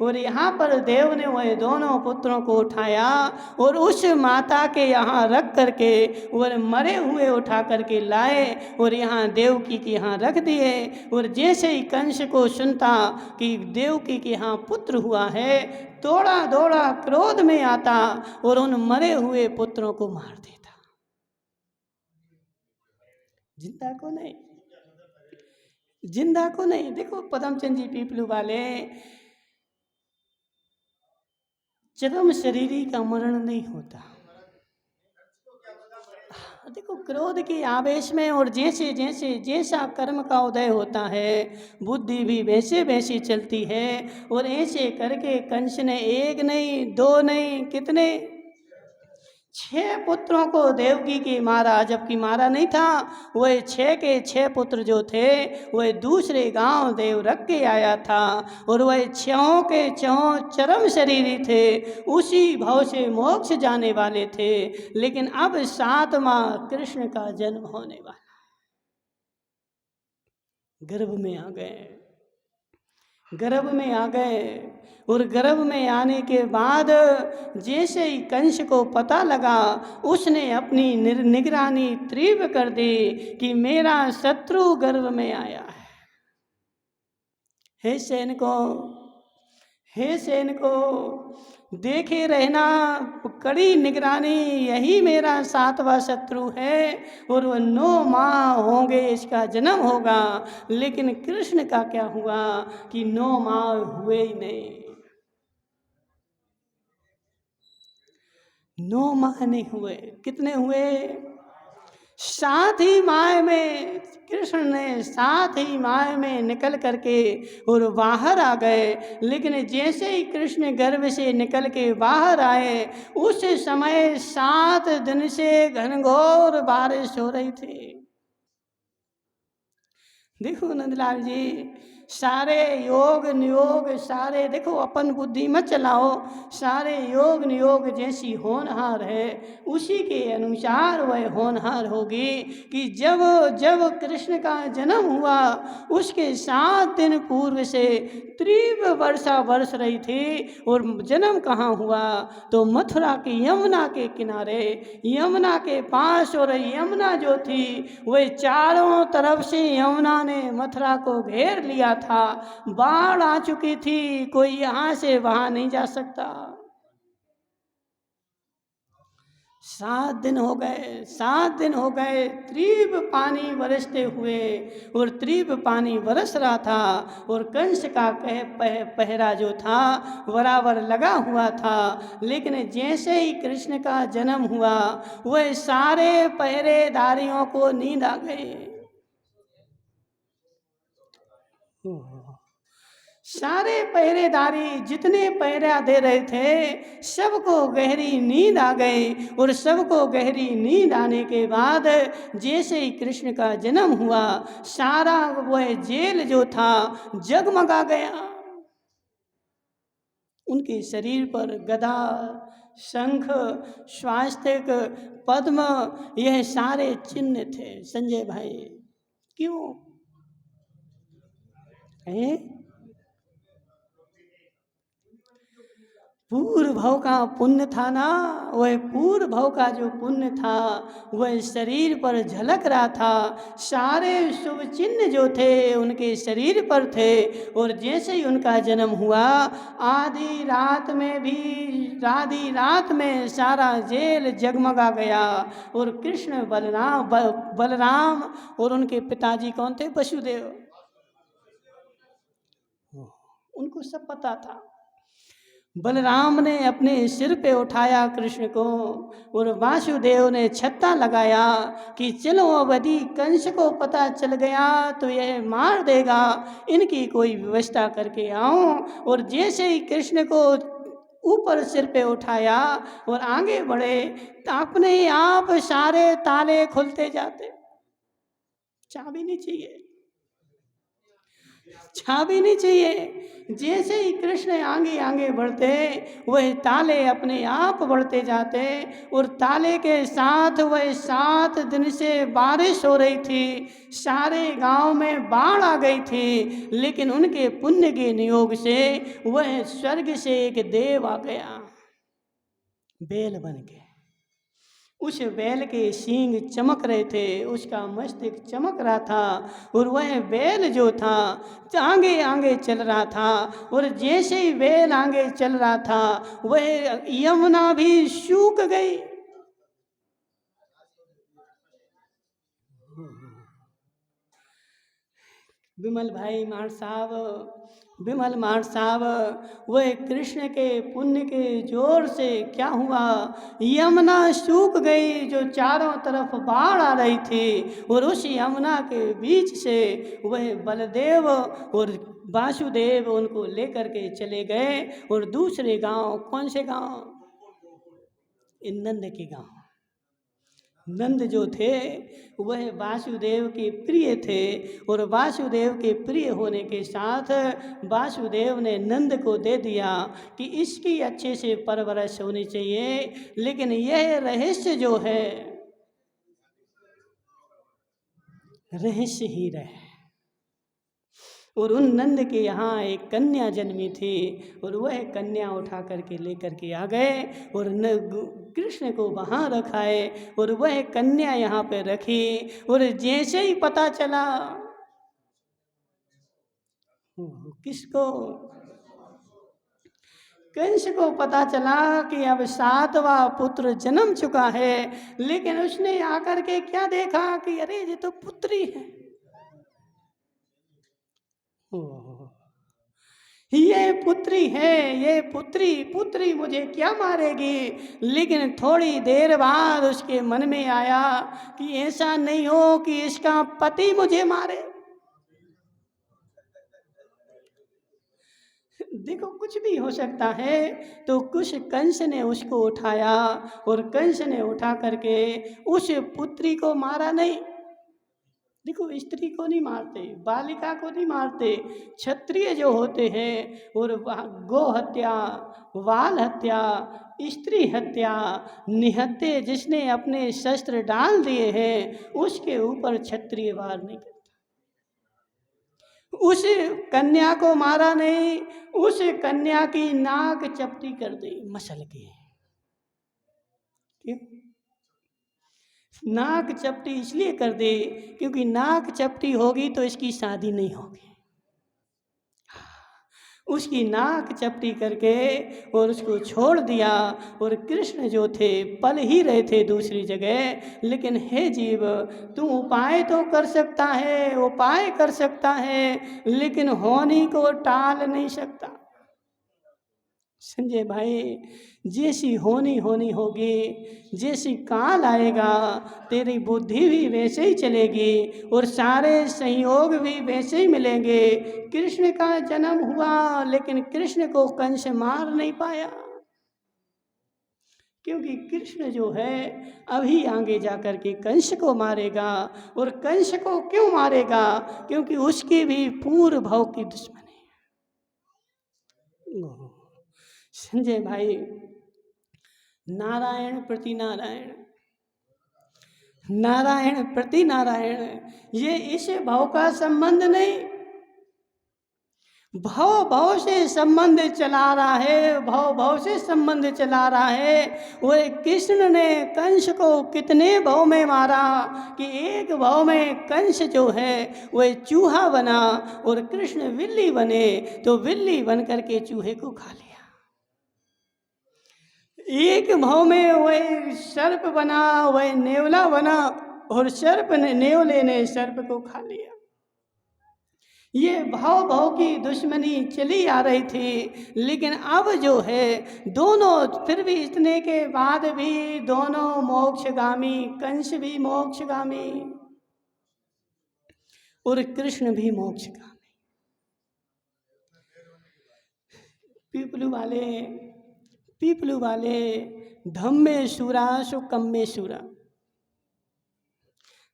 और यहाँ पर देव ने वह दोनों पुत्रों को उठाया और उस माता के यहाँ रख करके वह मरे हुए उठा करके लाए और यहाँ देवकी के यहाँ रख दिए। और जैसे ही कंस को सुनता कि देवकी के यहाँ पुत्र हुआ है, दौड़ा दौड़ा क्रोध में आता और उन मरे हुए पुत्रों को मार देता, जिंदा को नहीं, जिंदा को नहीं। देखो पदमचंद जी पीपलू वाले, चरम शरीरी का मरण नहीं होता। देखो क्रोध के आवेश में और जैसे जैसे जैसा कर्म का उदय होता है, बुद्धि भी वैसे वैसी चलती है। और ऐसे करके कंस ने 1 नहीं 2 नहीं, कितने 6 पुत्रों को देवकी की मारा, जबकि मारा नहीं था। वह 6 के 6 पुत्र जो थे वह दूसरे गांव देवरख के आया था, और वह 6 के 6 चरम शरीरी थे, उसी भाव से मोक्ष जाने वाले थे। लेकिन अब 7वां कृष्ण का जन्म होने वाला, गर्भ में आ गए, गर्भ में आ गए। और गर्भ में आने के बाद जैसे ही कंस को पता लगा, उसने अपनी निगरानी तीव्र कर दी कि मेरा शत्रु गर्भ में आया है। हे सैनिको देखे रहना, कड़ी निगरानी, यही मेरा 7वां शत्रु है, और वह 9 माह होंगे इसका जन्म होगा। लेकिन कृष्ण का क्या हुआ कि 9 माह हुए ही नहीं, 9 माह नहीं हुए। कितने हुए? 7 ही माह में कृष्ण ने 7 ही माह में निकल करके और बाहर आ गए। लेकिन जैसे ही कृष्ण गर्भ से निकल के बाहर आए, उस समय 7 दिन से घनघोर बारिश हो रही थी। देखो नंदलाल जी, सारे योग नियोग, सारे देखो, अपन बुद्धि मत चलाओ, सारे योग नियोग जैसी होनहार है उसी के अनुसार वह होनहार होगी कि जब जब कृष्ण का जन्म हुआ उसके 7 दिन पूर्व से तीव्र वर्षा बरस रही थी। और जन्म कहाँ हुआ? तो मथुरा की यमुना के किनारे, यमुना के पास। और यमुना जो थी वह चारों तरफ से यमुना ने मथुरा को घेर लिया था, बाढ़ आ चुकी थी, कोई यहाँ से वहां नहीं जा सकता। 7 दिन हो गए, 7 दिन हो गए तीव्र पानी बरसते हुए, और तीव्र पानी बरस रहा था, और कंस का पहरा जो था बराबर लगा हुआ था। लेकिन जैसे ही कृष्ण का जन्म हुआ, वह सारे पहरेदारियों को नींद आ गई। सारे पहरेदारी जितने पहरा दे रहे थे सबको गहरी नींद आ गई। और सबको गहरी नींद आने के बाद जैसे ही कृष्ण का जन्म हुआ, सारा वह जेल जो था जगमगा गया। उनके शरीर पर गदा, शंख, स्वास्तिक, पद्म, यह सारे चिन्ह थे। संजय भाई, क्यों है? पूर्व भव का पुण्य था ना, वह पूर्व भव का जो पुण्य था वह शरीर पर झलक रहा था। सारे शुभ चिन्ह जो थे उनके शरीर पर थे। और जैसे ही उनका जन्म हुआ, आधी रात में सारा जेल जगमगा गया। और कृष्ण, बलराम और उनके पिताजी कौन थे? वसुदेव। उनको सब पता था। बलराम ने अपने सिर पे उठाया कृष्ण को, और वासुदेव ने छत्ता लगाया कि चलो अब यदि कंस को पता चल गया तो यह मार देगा, इनकी कोई व्यवस्था करके आओ। और जैसे ही कृष्ण को ऊपर सिर पे उठाया और आगे बढ़े, तो अपने आप सारे ताले खुलते जाते। चाबी नहीं चाहिए, चाबी नहीं चाहिए। जैसे ही कृष्ण आगे आगे बढ़ते, वह ताले अपने आप बढ़ते जाते। और ताले के साथ वह 7 दिन से बारिश हो रही थी, सारे गांव में बाढ़ आ गई थी। लेकिन उनके पुण्य के नियोग से वह स्वर्ग से एक देव आ गया, बैल बन के। उस बैल के सींग चमक रहे थे, उसका मस्तक चमक रहा था। और वह बैल जो था आगे आगे चल रहा था। और जैसे ही बैल आगे चल रहा था, वह यमुना भी सूख गई। विमल मार साहब, वह कृष्ण के पुण्य के जोर से क्या हुआ, यमुना सूख गई जो चारों तरफ बाढ़ आ रही थी। और उस यमुना के बीच से वह बलदेव और वासुदेव उनको लेकर के चले गए। और दूसरे गांव, कौन से गांव? नंद के गांव। नंद जो थे वह वासुदेव के प्रिय थे, और वासुदेव के प्रिय होने के साथ वासुदेव ने नंद को दे दिया कि इसकी अच्छे से परवरिश होनी चाहिए। लेकिन यह रहस्य जो है रहस्य ही रहे। और उन नंद के यहाँ एक कन्या जन्मी थी, और वह कन्या उठा करके लेकर के आ गए और कृष्ण को वहाँ रखाए, और वह कन्या यहाँ पे रखी। और जैसे ही पता चला, किसको? कंस को पता चला कि अब 7वां पुत्र जन्म चुका है, लेकिन उसने आकर के क्या देखा कि अरे ये तो पुत्री है। ये पुत्री है, ये पुत्री मुझे क्या मारेगी। लेकिन थोड़ी देर बाद उसके मन में आया कि ऐसा नहीं हो कि इसका पति मुझे मारे। देखो कुछ भी हो सकता है। तो कुछ कंस ने उसको उठाया, और कंस ने उठा करके उस पुत्री को मारा नहीं। देखो स्त्री को नहीं मारते, बालिका को नहीं मारते। क्षत्रिय जो होते हैं, और गो हत्या, बाल हत्या, स्त्री हत्या, निहत्ते जिसने अपने शस्त्र डाल दिए हैं, उसके ऊपर क्षत्रिय वार नहीं करता। उस कन्या को मारा नहीं, उस कन्या की नाक चपटी कर दी मसल के। क्यों? नाक चपटी इसलिए कर दे क्योंकि नाक चपटी होगी तो इसकी शादी नहीं होगी। उसकी नाक चपटी करके और उसको छोड़ दिया। और कृष्ण जो थे पल ही रहे थे दूसरी जगह। लेकिन हे जीव, तू उपाय तो कर सकता है, उपाय कर सकता है, लेकिन होनी को टाल नहीं सकता। संजय भाई, जैसी होनी होगी, जैसी काल आएगा, तेरी बुद्धि भी वैसे ही चलेगी, और सारे संयोग भी वैसे ही मिलेंगे। कृष्ण का जन्म हुआ, लेकिन कृष्ण को कंस मार नहीं पाया, क्योंकि कृष्ण जो है अभी आगे जाकर के कंस को मारेगा। और कंस को क्यों मारेगा? क्योंकि उसकी भी पूर्व भाव की दुश्मनी है। संजय भाई, नारायण प्रति नारायण, नारायण प्रति नारायण, ये इस भाव का संबंध नहीं। भाव से संबंध चला रहा है, भाव से संबंध चला रहा है। वो कृष्ण ने कंस को कितने भाव में मारा कि एक भाव में कंस जो है वह चूहा बना, और कृष्ण बिल्ली बने, तो बिल्ली बन करके चूहे को खा लिया। एक भाव में वह सर्प बना, वह नेवला बना, और सर्प ने, नेवले ने सर्प को खा लिया। ये भाव की दुश्मनी चली आ रही थी। लेकिन अब जो है दोनों, फिर भी इतने के बाद भी दोनों मोक्षगामी, कंस भी मोक्षगामी और कृष्ण भी मोक्षगामी। पीपलू वाले धम्मे सुरा सो कम्मे सुरा,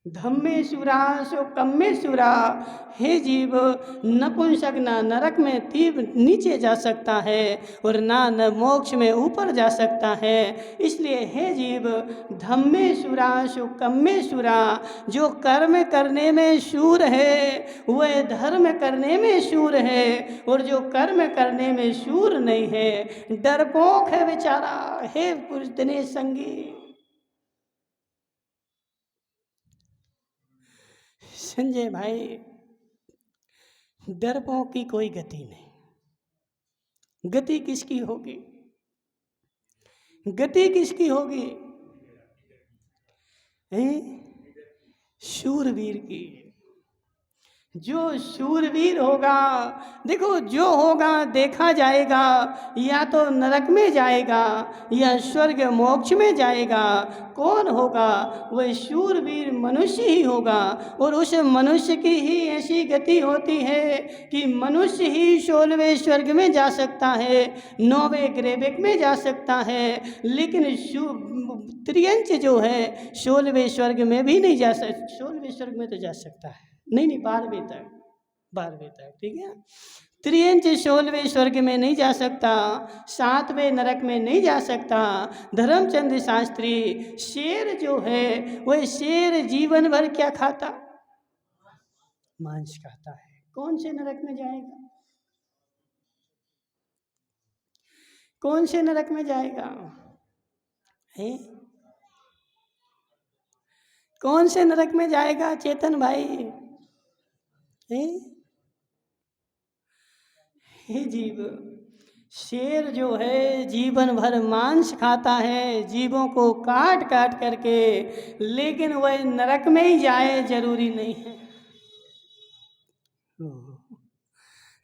धम्मे सुरा सो कम्मे सुरा। हे जीव, नपुंसक ना नरक में तीव्र नीचे जा सकता है, और ना न मोक्ष में ऊपर जा सकता है। इसलिए हे जीव, धम्मे सुरा सो कम्मे सुरा, जो कर्म करने में शूर है वह धर्म करने में शूर है, और जो कर्म करने में शूर नहीं है डरपोक है बेचारा। हे पुरुष दिनेश संगी, संजय भाई, डरपोक की कोई गति नहीं। गति किसकी होगी? गति किसकी होगी? शूरवीर की। जो शूरवीर होगा, देखो जो होगा देखा जाएगा, या तो नरक में जाएगा या स्वर्ग मोक्ष में जाएगा। कौन होगा? वह शूरवीर मनुष्य ही होगा। और उस मनुष्य की ही ऐसी गति होती है कि मनुष्य ही 16वें स्वर्ग में जा सकता है, 9वें ग्रेविक में जा सकता है, लेकिन त्रियंच जो है 16वें स्वर्ग में भी नहीं जा सकता। 16वें स्वर्ग में तो जा सकता है, नहीं 12वें तक, 12वें तक, ठीक है। त्रियंच 16वें स्वर्ग में नहीं जा सकता, 7वें नरक में नहीं जा सकता। धर्मचंद शास्त्री, शेर जो है वह शेर जीवन भर क्या खाता? मांस खाता है। कौन से नरक में जाएगा? कौन से नरक में जाएगा? है? कौन से नरक में जाएगा चेतन भाई? है? हे जीव, शेर जो है जीवन भर मांस खाता है, जीवों को काट काट करके, लेकिन वह नरक में ही जाए जरूरी नहीं है।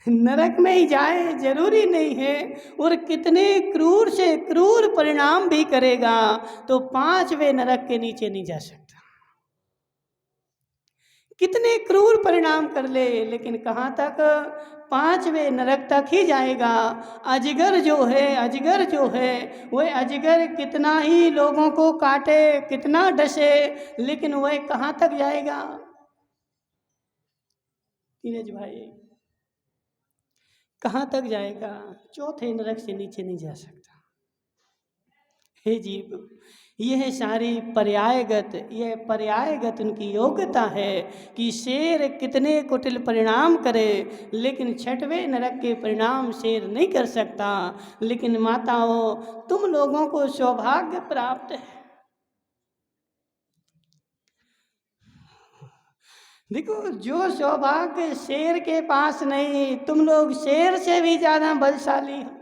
नरक में ही जाए जरूरी नहीं है। और कितने क्रूर से क्रूर परिणाम भी करेगा तो 5वें नरक के नीचे नहीं जा सकता। कितने क्रूर परिणाम कर ले, लेकिन कहाँ तक? 5वें नरक तक ही जाएगा। अजगर जो है वह अजगर कितना ही लोगों को काटे, कितना डसे, लेकिन वह कहाँ तक जाएगा? नीरज भाई, कहाँ तक जाएगा? 4थे नरक से नीचे नहीं जा सकता। हे जीव, यह सारी पर्यायगत उनकी योग्यता है कि शेर कितने कुटिल परिणाम करे, लेकिन 6वें नरक के परिणाम शेर नहीं कर सकता। लेकिन माताओं, तुम लोगों को सौभाग्य प्राप्त है। देखो, जो सौभाग्य शेर के पास नहीं, तुम लोग शेर से भी ज्यादा बलशाली हो।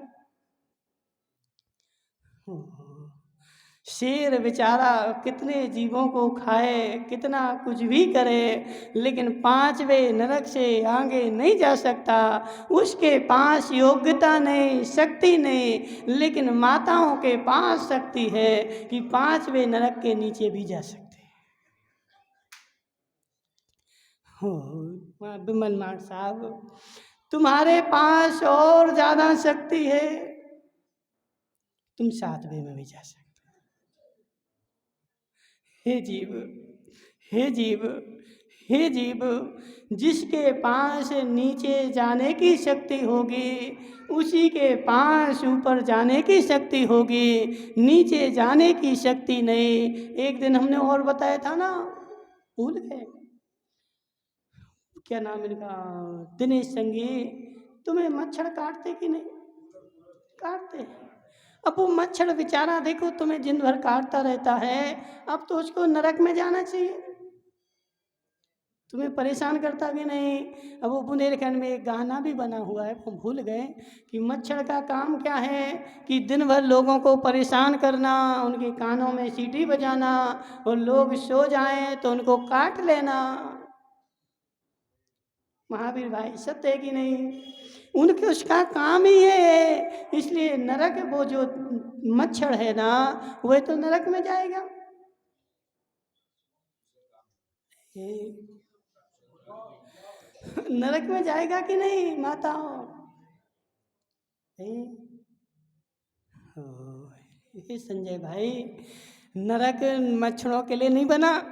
शेर बेचारा कितने जीवों को खाए, कितना कुछ भी करे, लेकिन 5वें नरक से आगे नहीं जा सकता। उसके पास योग्यता नहीं, शक्ति नहीं, लेकिन माताओं के पास शक्ति है कि 5वें नरक के नीचे भी जा सकते हो। विमल मार्ग साहब, तुम्हारे पास और ज्यादा शक्ति है, तुम 7वें में भी जा सकते। हे जीव, हे जीव, हे जीव, जिसके पास नीचे जाने की शक्ति होगी उसी के पास ऊपर जाने की शक्ति होगी, नीचे जाने की शक्ति नहीं। एक दिन हमने और बताया था ना, भूल गए क्या नाम इनका, दिनेश संगी। तुम्हें मच्छर काटते कि नहीं? काटते हैं। अब वो मच्छर बेचारा देखो तुम्हें दिन भर काटता रहता है, अब तो उसको नरक में जाना चाहिए। तुम्हें परेशान करता कि नहीं? अब वो बुंदेलखंड में एक गाना भी बना हुआ है, हम भूल गए कि मच्छर का काम क्या है कि दिन भर लोगों को परेशान करना, उनके कानों में सीटी बजाना, और लोग सो जाएं तो उनको काट लेना। महावीर भाई, सत्य है कि नहीं? उनके उसका काम ही है। इसलिए नरक, वो जो मच्छर है ना, वह तो नरक में जाएगा। नरक में जाएगा कि नहीं माताओं? ये संजय भाई, नरक मच्छरों के लिए नहीं बना।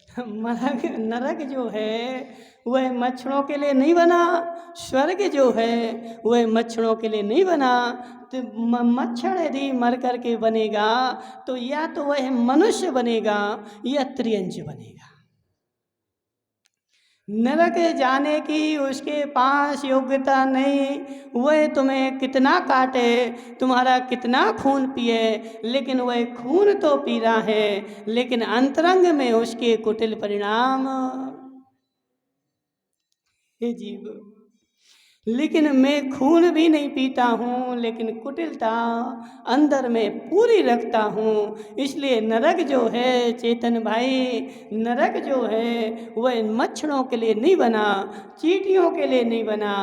नरक जो है वह मच्छरों के लिए नहीं बना, स्वर्ग जो है वह मच्छरों के लिए नहीं बना। तो मच्छर यदि मर कर के बनेगा तो या तो वह मनुष्य बनेगा या त्रियंच बनेगा। नरक जाने की उसके पास योग्यता नहीं। वह तुम्हें कितना काटे, तुम्हारा कितना खून पिए, लेकिन वह खून तो पी रहा है, लेकिन अंतरंग में उसके कुटिल परिणाम। हे जीव, लेकिन मैं खून भी नहीं पीता हूँ, लेकिन कुटिलता अंदर में पूरी रखता हूँ। इसलिए नरक जो है चेतन भाई, नरक जो है वह मच्छरों के लिए नहीं बना, चींटियों के लिए नहीं बना,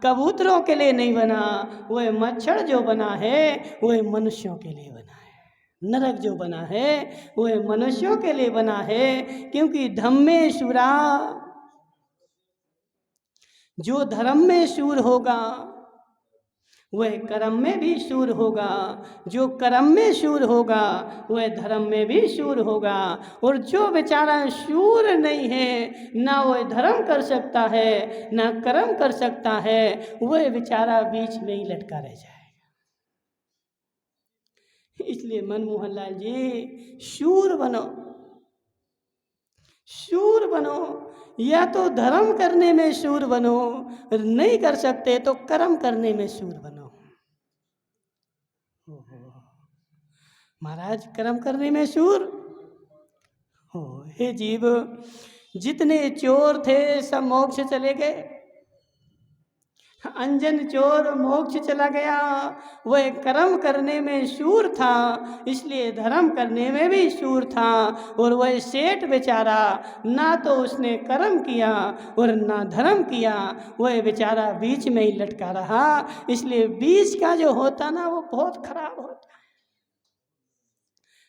कबूतरों के लिए नहीं बना। वह मच्छर जो बना है वह मनुष्यों के लिए बना है। नरक जो बना है वह मनुष्यों के लिए बना है। क्योंकि धम्मेशुरा, जो धर्म में शूर होगा वह कर्म में भी शूर होगा, जो कर्म में शूर होगा वह धर्म में भी शूर होगा। और जो बेचारा शूर नहीं है, ना वह धर्म कर सकता है ना कर्म कर सकता है, वह बेचारा बीच में ही लटका रह जाएगा। इसलिए मनमोहन लाल जी, शूर बनो, शूर बनो। या तो धर्म करने में शूर बनो, नहीं कर सकते तो कर्म करने में शूर बनो। महाराज कर्म करने में शूर हो। हे जीव, जितने चोर थे सब मोक्ष चले गए। अंजन चोर मोक्ष चला गया, वह कर्म करने में शूर था, इसलिए धर्म करने में भी शूर था। और वह सेठ बेचारा, ना तो उसने कर्म किया और ना धर्म किया, वह बेचारा बीच में ही लटका रहा। इसलिए बीच का जो होता ना वो बहुत खराब होता।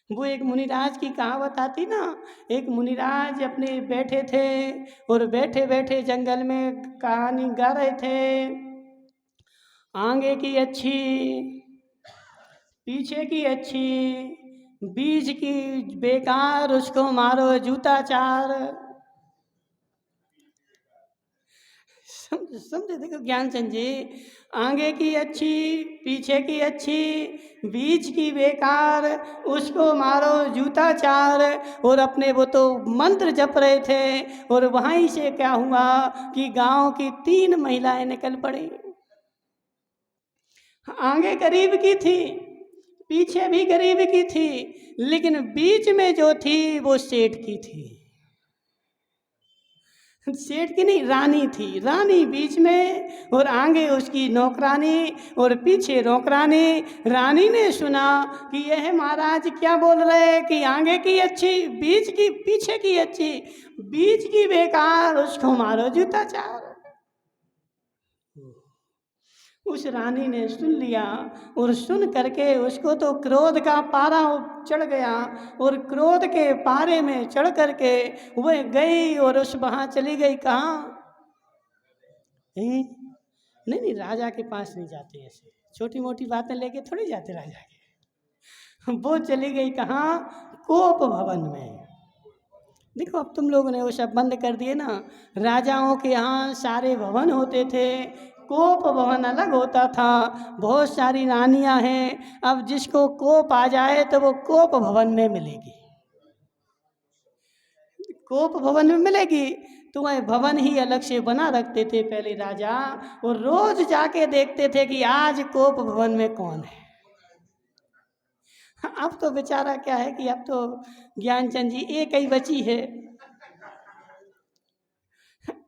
वो एक मुनिराज की कहावत आती ना, एक मुनिराज अपने बैठे थे और बैठे बैठे जंगल में कहानी गा रहे थे। आगे की अच्छी, पीछे की अच्छी, बीच की बेकार, उसको मारो जूता चार। समझे? देखो ज्ञानचंद जी, आगे की अच्छी, पीछे की अच्छी, बीच की बेकार, उसको मारो जूता चार। और अपने वो तो मंत्र जप रहे थे और वहीं से क्या हुआ कि गांव की 3 महिलाएं निकल पड़ी। आगे गरीब की थी, पीछे भी गरीब की थी, लेकिन बीच में जो थी वो सेठ की थी। सेठ की नहीं, रानी थी। रानी बीच में और आगे उसकी नौकरानी और पीछे नौकरानी। रानी ने सुना कि यह महाराज क्या बोल रहे हैं कि आगे की अच्छी, बीच की, पीछे की अच्छी, बीच की बेकार, उसको मारो जूता चार। उस रानी ने सुन लिया और सुन करके उसको तो क्रोध का पारा चढ़ गया और क्रोध के पारे में चढ़ करके वह गई और उस वहाँ चली गई। कहाँ? नहीं नहीं, राजा के पास नहीं जाते, ऐसे छोटी मोटी बातें लेके थोड़ी जाते राजा के। वो चली गई कहाँ? कोप भवन में। देखो अब तुम लोगों ने वो सब बंद कर दिए ना। राजाओं के यहाँ सारे भवन होते थे, कोप भवन अलग होता था। बहुत सारी रानियां हैं, अब जिसको कोप आ जाए तो वो कोप भवन में मिलेगी, कोप भवन में मिलेगी। तो वह भवन ही अलग से बना रखते थे पहले राजा, और रोज जाके देखते थे कि आज कोप भवन में कौन है। अब तो बेचारा क्या है कि अब तो ज्ञानचंद जी एक ही बची है।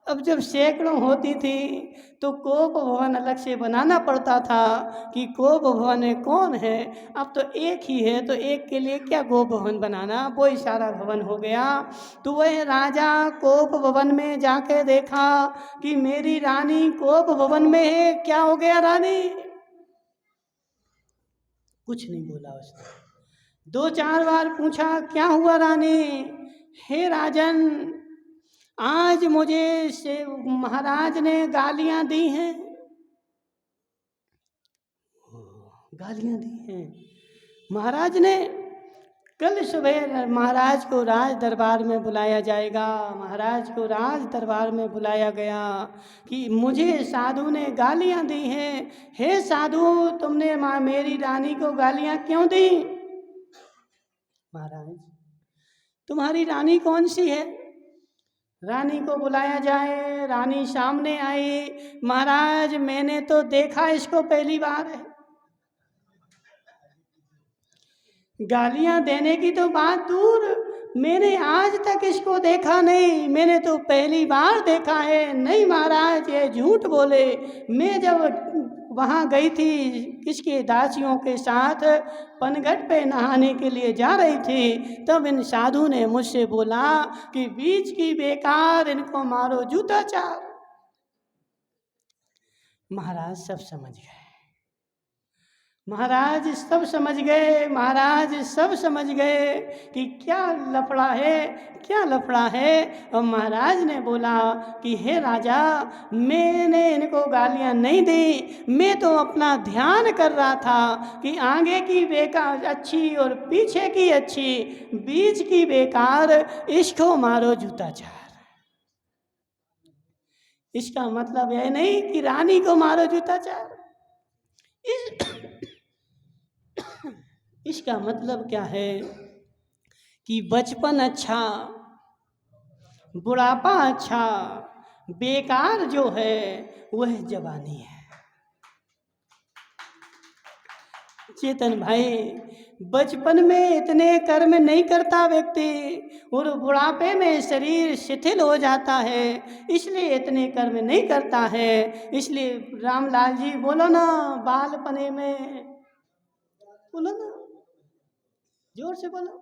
अब जब सैकड़ों होती थी तो कोप भवन अलग से बनाना पड़ता था कि कोप भवन में कौन है। अब तो एक ही है तो एक के लिए क्या कोप भवन बनाना, वो ही सारा भवन हो गया। तो वह राजा कोप भवन में जाके देखा कि मेरी रानी कोप भवन में है। क्या हो गया रानी? कुछ नहीं बोला उसने। 2-4 बार पूछा, क्या हुआ रानी? हे राजन, आज मुझे से महाराज ने गालियां दी हैं। गालियां दी हैं महाराज ने। कल सुबह महाराज को राज दरबार में बुलाया जाएगा। महाराज को राज दरबार में बुलाया गया कि मुझे साधु ने गालियां दी हैं। हे साधु, तुमने मेरी रानी को गालियां क्यों दी? महाराज, तुम्हारी रानी कौन सी है? रानी को बुलाया जाए। रानी सामने आई। महाराज, मैंने तो देखा इसको पहली बार है। गालियां देने की तो बात दूर, मैंने आज तक इसको देखा नहीं, मैंने तो पहली बार देखा है। नहीं महाराज, ये झूठ बोले। मैं जब वहाँ गई थी किसके दासियों के साथ पनघट पे नहाने के लिए जा रही थी, तब इन साधु ने मुझसे बोला कि बीच की बेकार, इनको मारो जूता चार। महाराज सब समझ गए, महाराज सब समझ गए, महाराज सब समझ गए कि क्या लफड़ा है, क्या लफड़ा है। और महाराज ने बोला कि हे राजा, मैंने इनको गालियां नहीं दी, मैं तो अपना ध्यान कर रहा था कि आगे की बेकार अच्छी और पीछे की अच्छी, बीच की बेकार, इसको मारो जूता चार। इसका मतलब यह नहीं कि रानी को मारो जूता चार। इसका मतलब क्या है कि बचपन अच्छा, बुढ़ापा अच्छा, बेकार जो है वह जवानी है। चेतन भाई, बचपन में इतने कर्म नहीं करता व्यक्ति, और बुढ़ापे में शरीर शिथिल हो जाता है, इसलिए इतने कर्म नहीं करता है। इसलिए रामलाल जी बोलो ना, बालपने में बोलो ना, जोर से बोलो।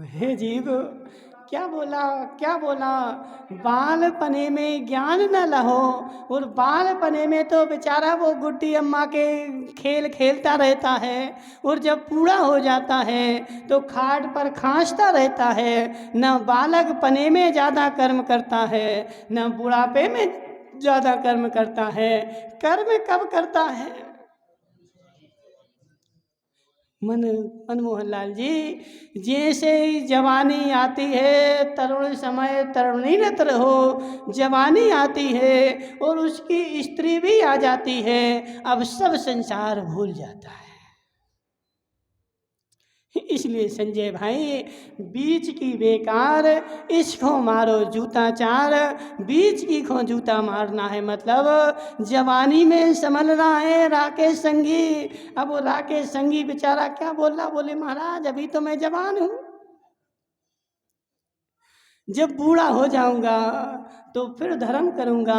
हे जीव, क्या बोला, क्या बोला? बालपने में ज्ञान न लहो, और बालपने में तो बेचारा वो गुड्डी अम्मा के खेल खेलता रहता है, और जब बूढ़ा हो जाता है तो खाट पर खांसता रहता है। न बालक पने में ज़्यादा कर्म करता है, न बुढ़ापे में ज़्यादा कर्म करता है। कर्म कब करता है? मनमोहन लाल जी, जैसे ही जवानी आती है, तरुण समय तरुणी रत रहो, जवानी आती है और उसकी स्त्री भी आ जाती है, अब सब संसार भूल जाता है। इसलिए संजय भाई, बीच की बेकार, इसको मारो जूता चार। बीच की को जूता मारना है, मतलब जवानी में संभल रहा है राकेश संगी। अब वो राकेश संगी बेचारा क्या बोल रहा, बोले महाराज अभी तो मैं जवान हूँ, जब बूढ़ा हो जाऊंगा तो फिर धर्म करूंगा,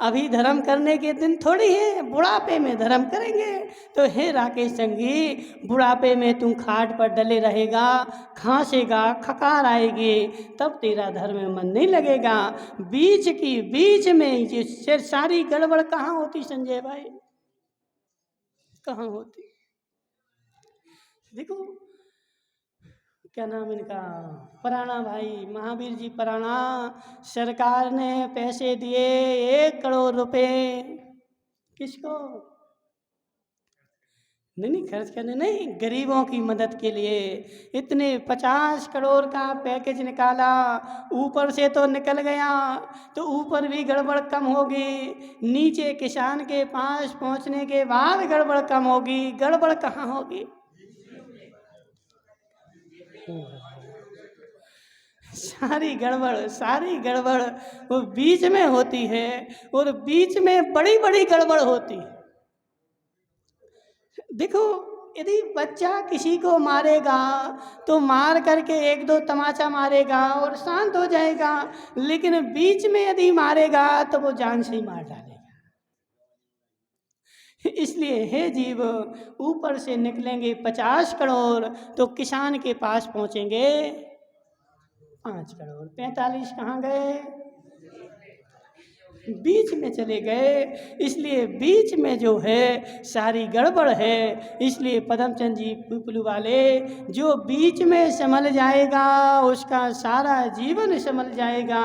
अभी धर्म करने के दिन थोड़ी है, बुढ़ापे में धर्म करेंगे। तो हे राकेश संगी, बुढ़ापे में तू खाट पर डले रहेगा, खांसेगा, खकार आएगी, तब तेरा धर्म में मन नहीं लगेगा। बीच में ये सारी गड़बड़ कहाँ होती संजय भाई, कहाँ होती? देखो क्या नाम इनका, पराणा भाई, महावीर जी पराणा, सरकार ने पैसे दिए 1 करोड़ रुपए, किसको? नहीं खर्च करने नहीं, गरीबों की मदद के लिए। इतने 50 करोड़ का पैकेज निकाला, ऊपर से तो निकल गया, तो ऊपर भी गड़बड़ कम होगी, नीचे किसान के पास पहुंचने के बाद गड़बड़ कम होगी। गड़बड़ कहाँ होगी? सारी गड़बड़ वो बीच में होती है, और बीच में बड़ी बड़ी गड़बड़ होती है। देखो, यदि बच्चा किसी को मारेगा तो मार करके 1-2 तमाचा मारेगा और शांत हो जाएगा, लेकिन बीच में यदि मारेगा तो वो जान से ही मार डालेगा। इसलिए हे जीव, ऊपर से निकलेंगे 50 करोड़ तो किसान के पास पहुंचेंगे 5 करोड़। 45 कहाँ गए? बीच में चले गए। इसलिए बीच में जो है सारी गड़बड़ है। इसलिए पदमचंद जी पुपलू वाले, जो बीच में संभल जाएगा उसका सारा जीवन संभल जाएगा,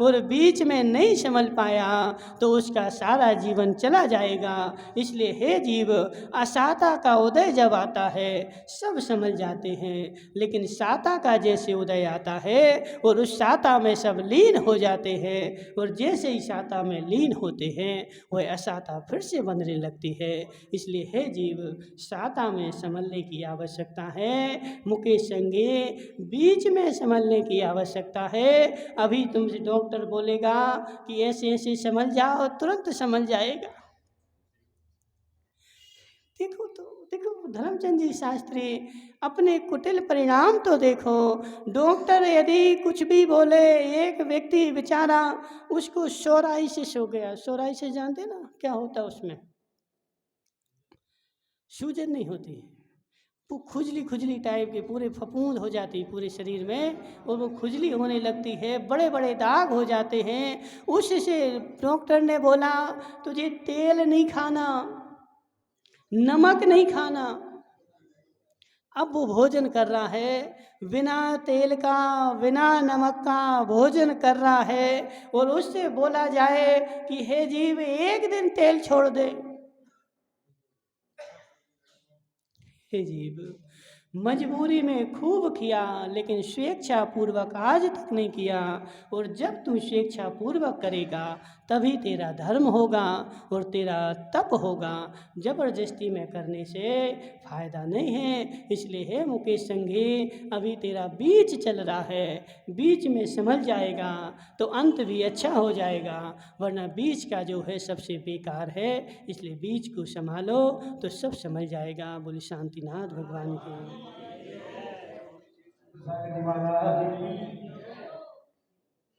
और बीच में नहीं संभल पाया तो उसका सारा जीवन चला जाएगा। इसलिए हे जीव, असाता का उदय जब आता है सब संभल जाते हैं, लेकिन साता का जैसे उदय आता है और उस साता में सब लीन हो जाते हैं, और जैसे ही साता असाता में लीन होते हैं वह असाता फिर से बनने लगती है। इसलिए हे जीव, साता में संभलने की आवश्यकता है, मुके संगे बीच में संभलने की आवश्यकता है। अभी तुमसे डॉक्टर बोलेगा कि ऐसे ऐसे संभल जाओ, तुरंत संभल जाएगा। देखो धर्मचंद जी शास्त्री, अपने कुटिल परिणाम तो देखो। डॉक्टर यदि कुछ भी बोले, एक व्यक्ति बेचारा उसको सोराइसिस हो गया। सोराइसिस जानते ना क्या होता है? उसमें सूजन नहीं होती, वो खुजली खुजली टाइप की पूरे फफूंद हो जाती है पूरे शरीर में, और वो खुजली होने लगती है, बड़े बड़े दाग हो जाते हैं। उससे डॉक्टर ने बोला तुझे तेल नहीं खाना, नमक नहीं खाना। अब वो भोजन कर रहा है बिना तेल का, बिना नमक का भोजन कर रहा है, और उससे बोला जाए कि हे जीव एक दिन तेल छोड़ दे। हे जीव, मजबूरी में खूब किया लेकिन स्वेच्छा पूर्वक आज तक नहीं किया। और जब तू स्वेच्छा पूर्वक करेगा तभी तेरा धर्म होगा और तेरा तप होगा। जबरदस्ती में करने से फायदा नहीं है। इसलिए हे मुकेश संघी, अभी तेरा बीच चल रहा है, बीच में संभल जाएगा तो अंत भी अच्छा हो जाएगा, वरना बीच का जो है सबसे बेकार है। इसलिए बीच को संभालो तो सब संभल जाएगा। बोले शांतिनाथ भगवान की।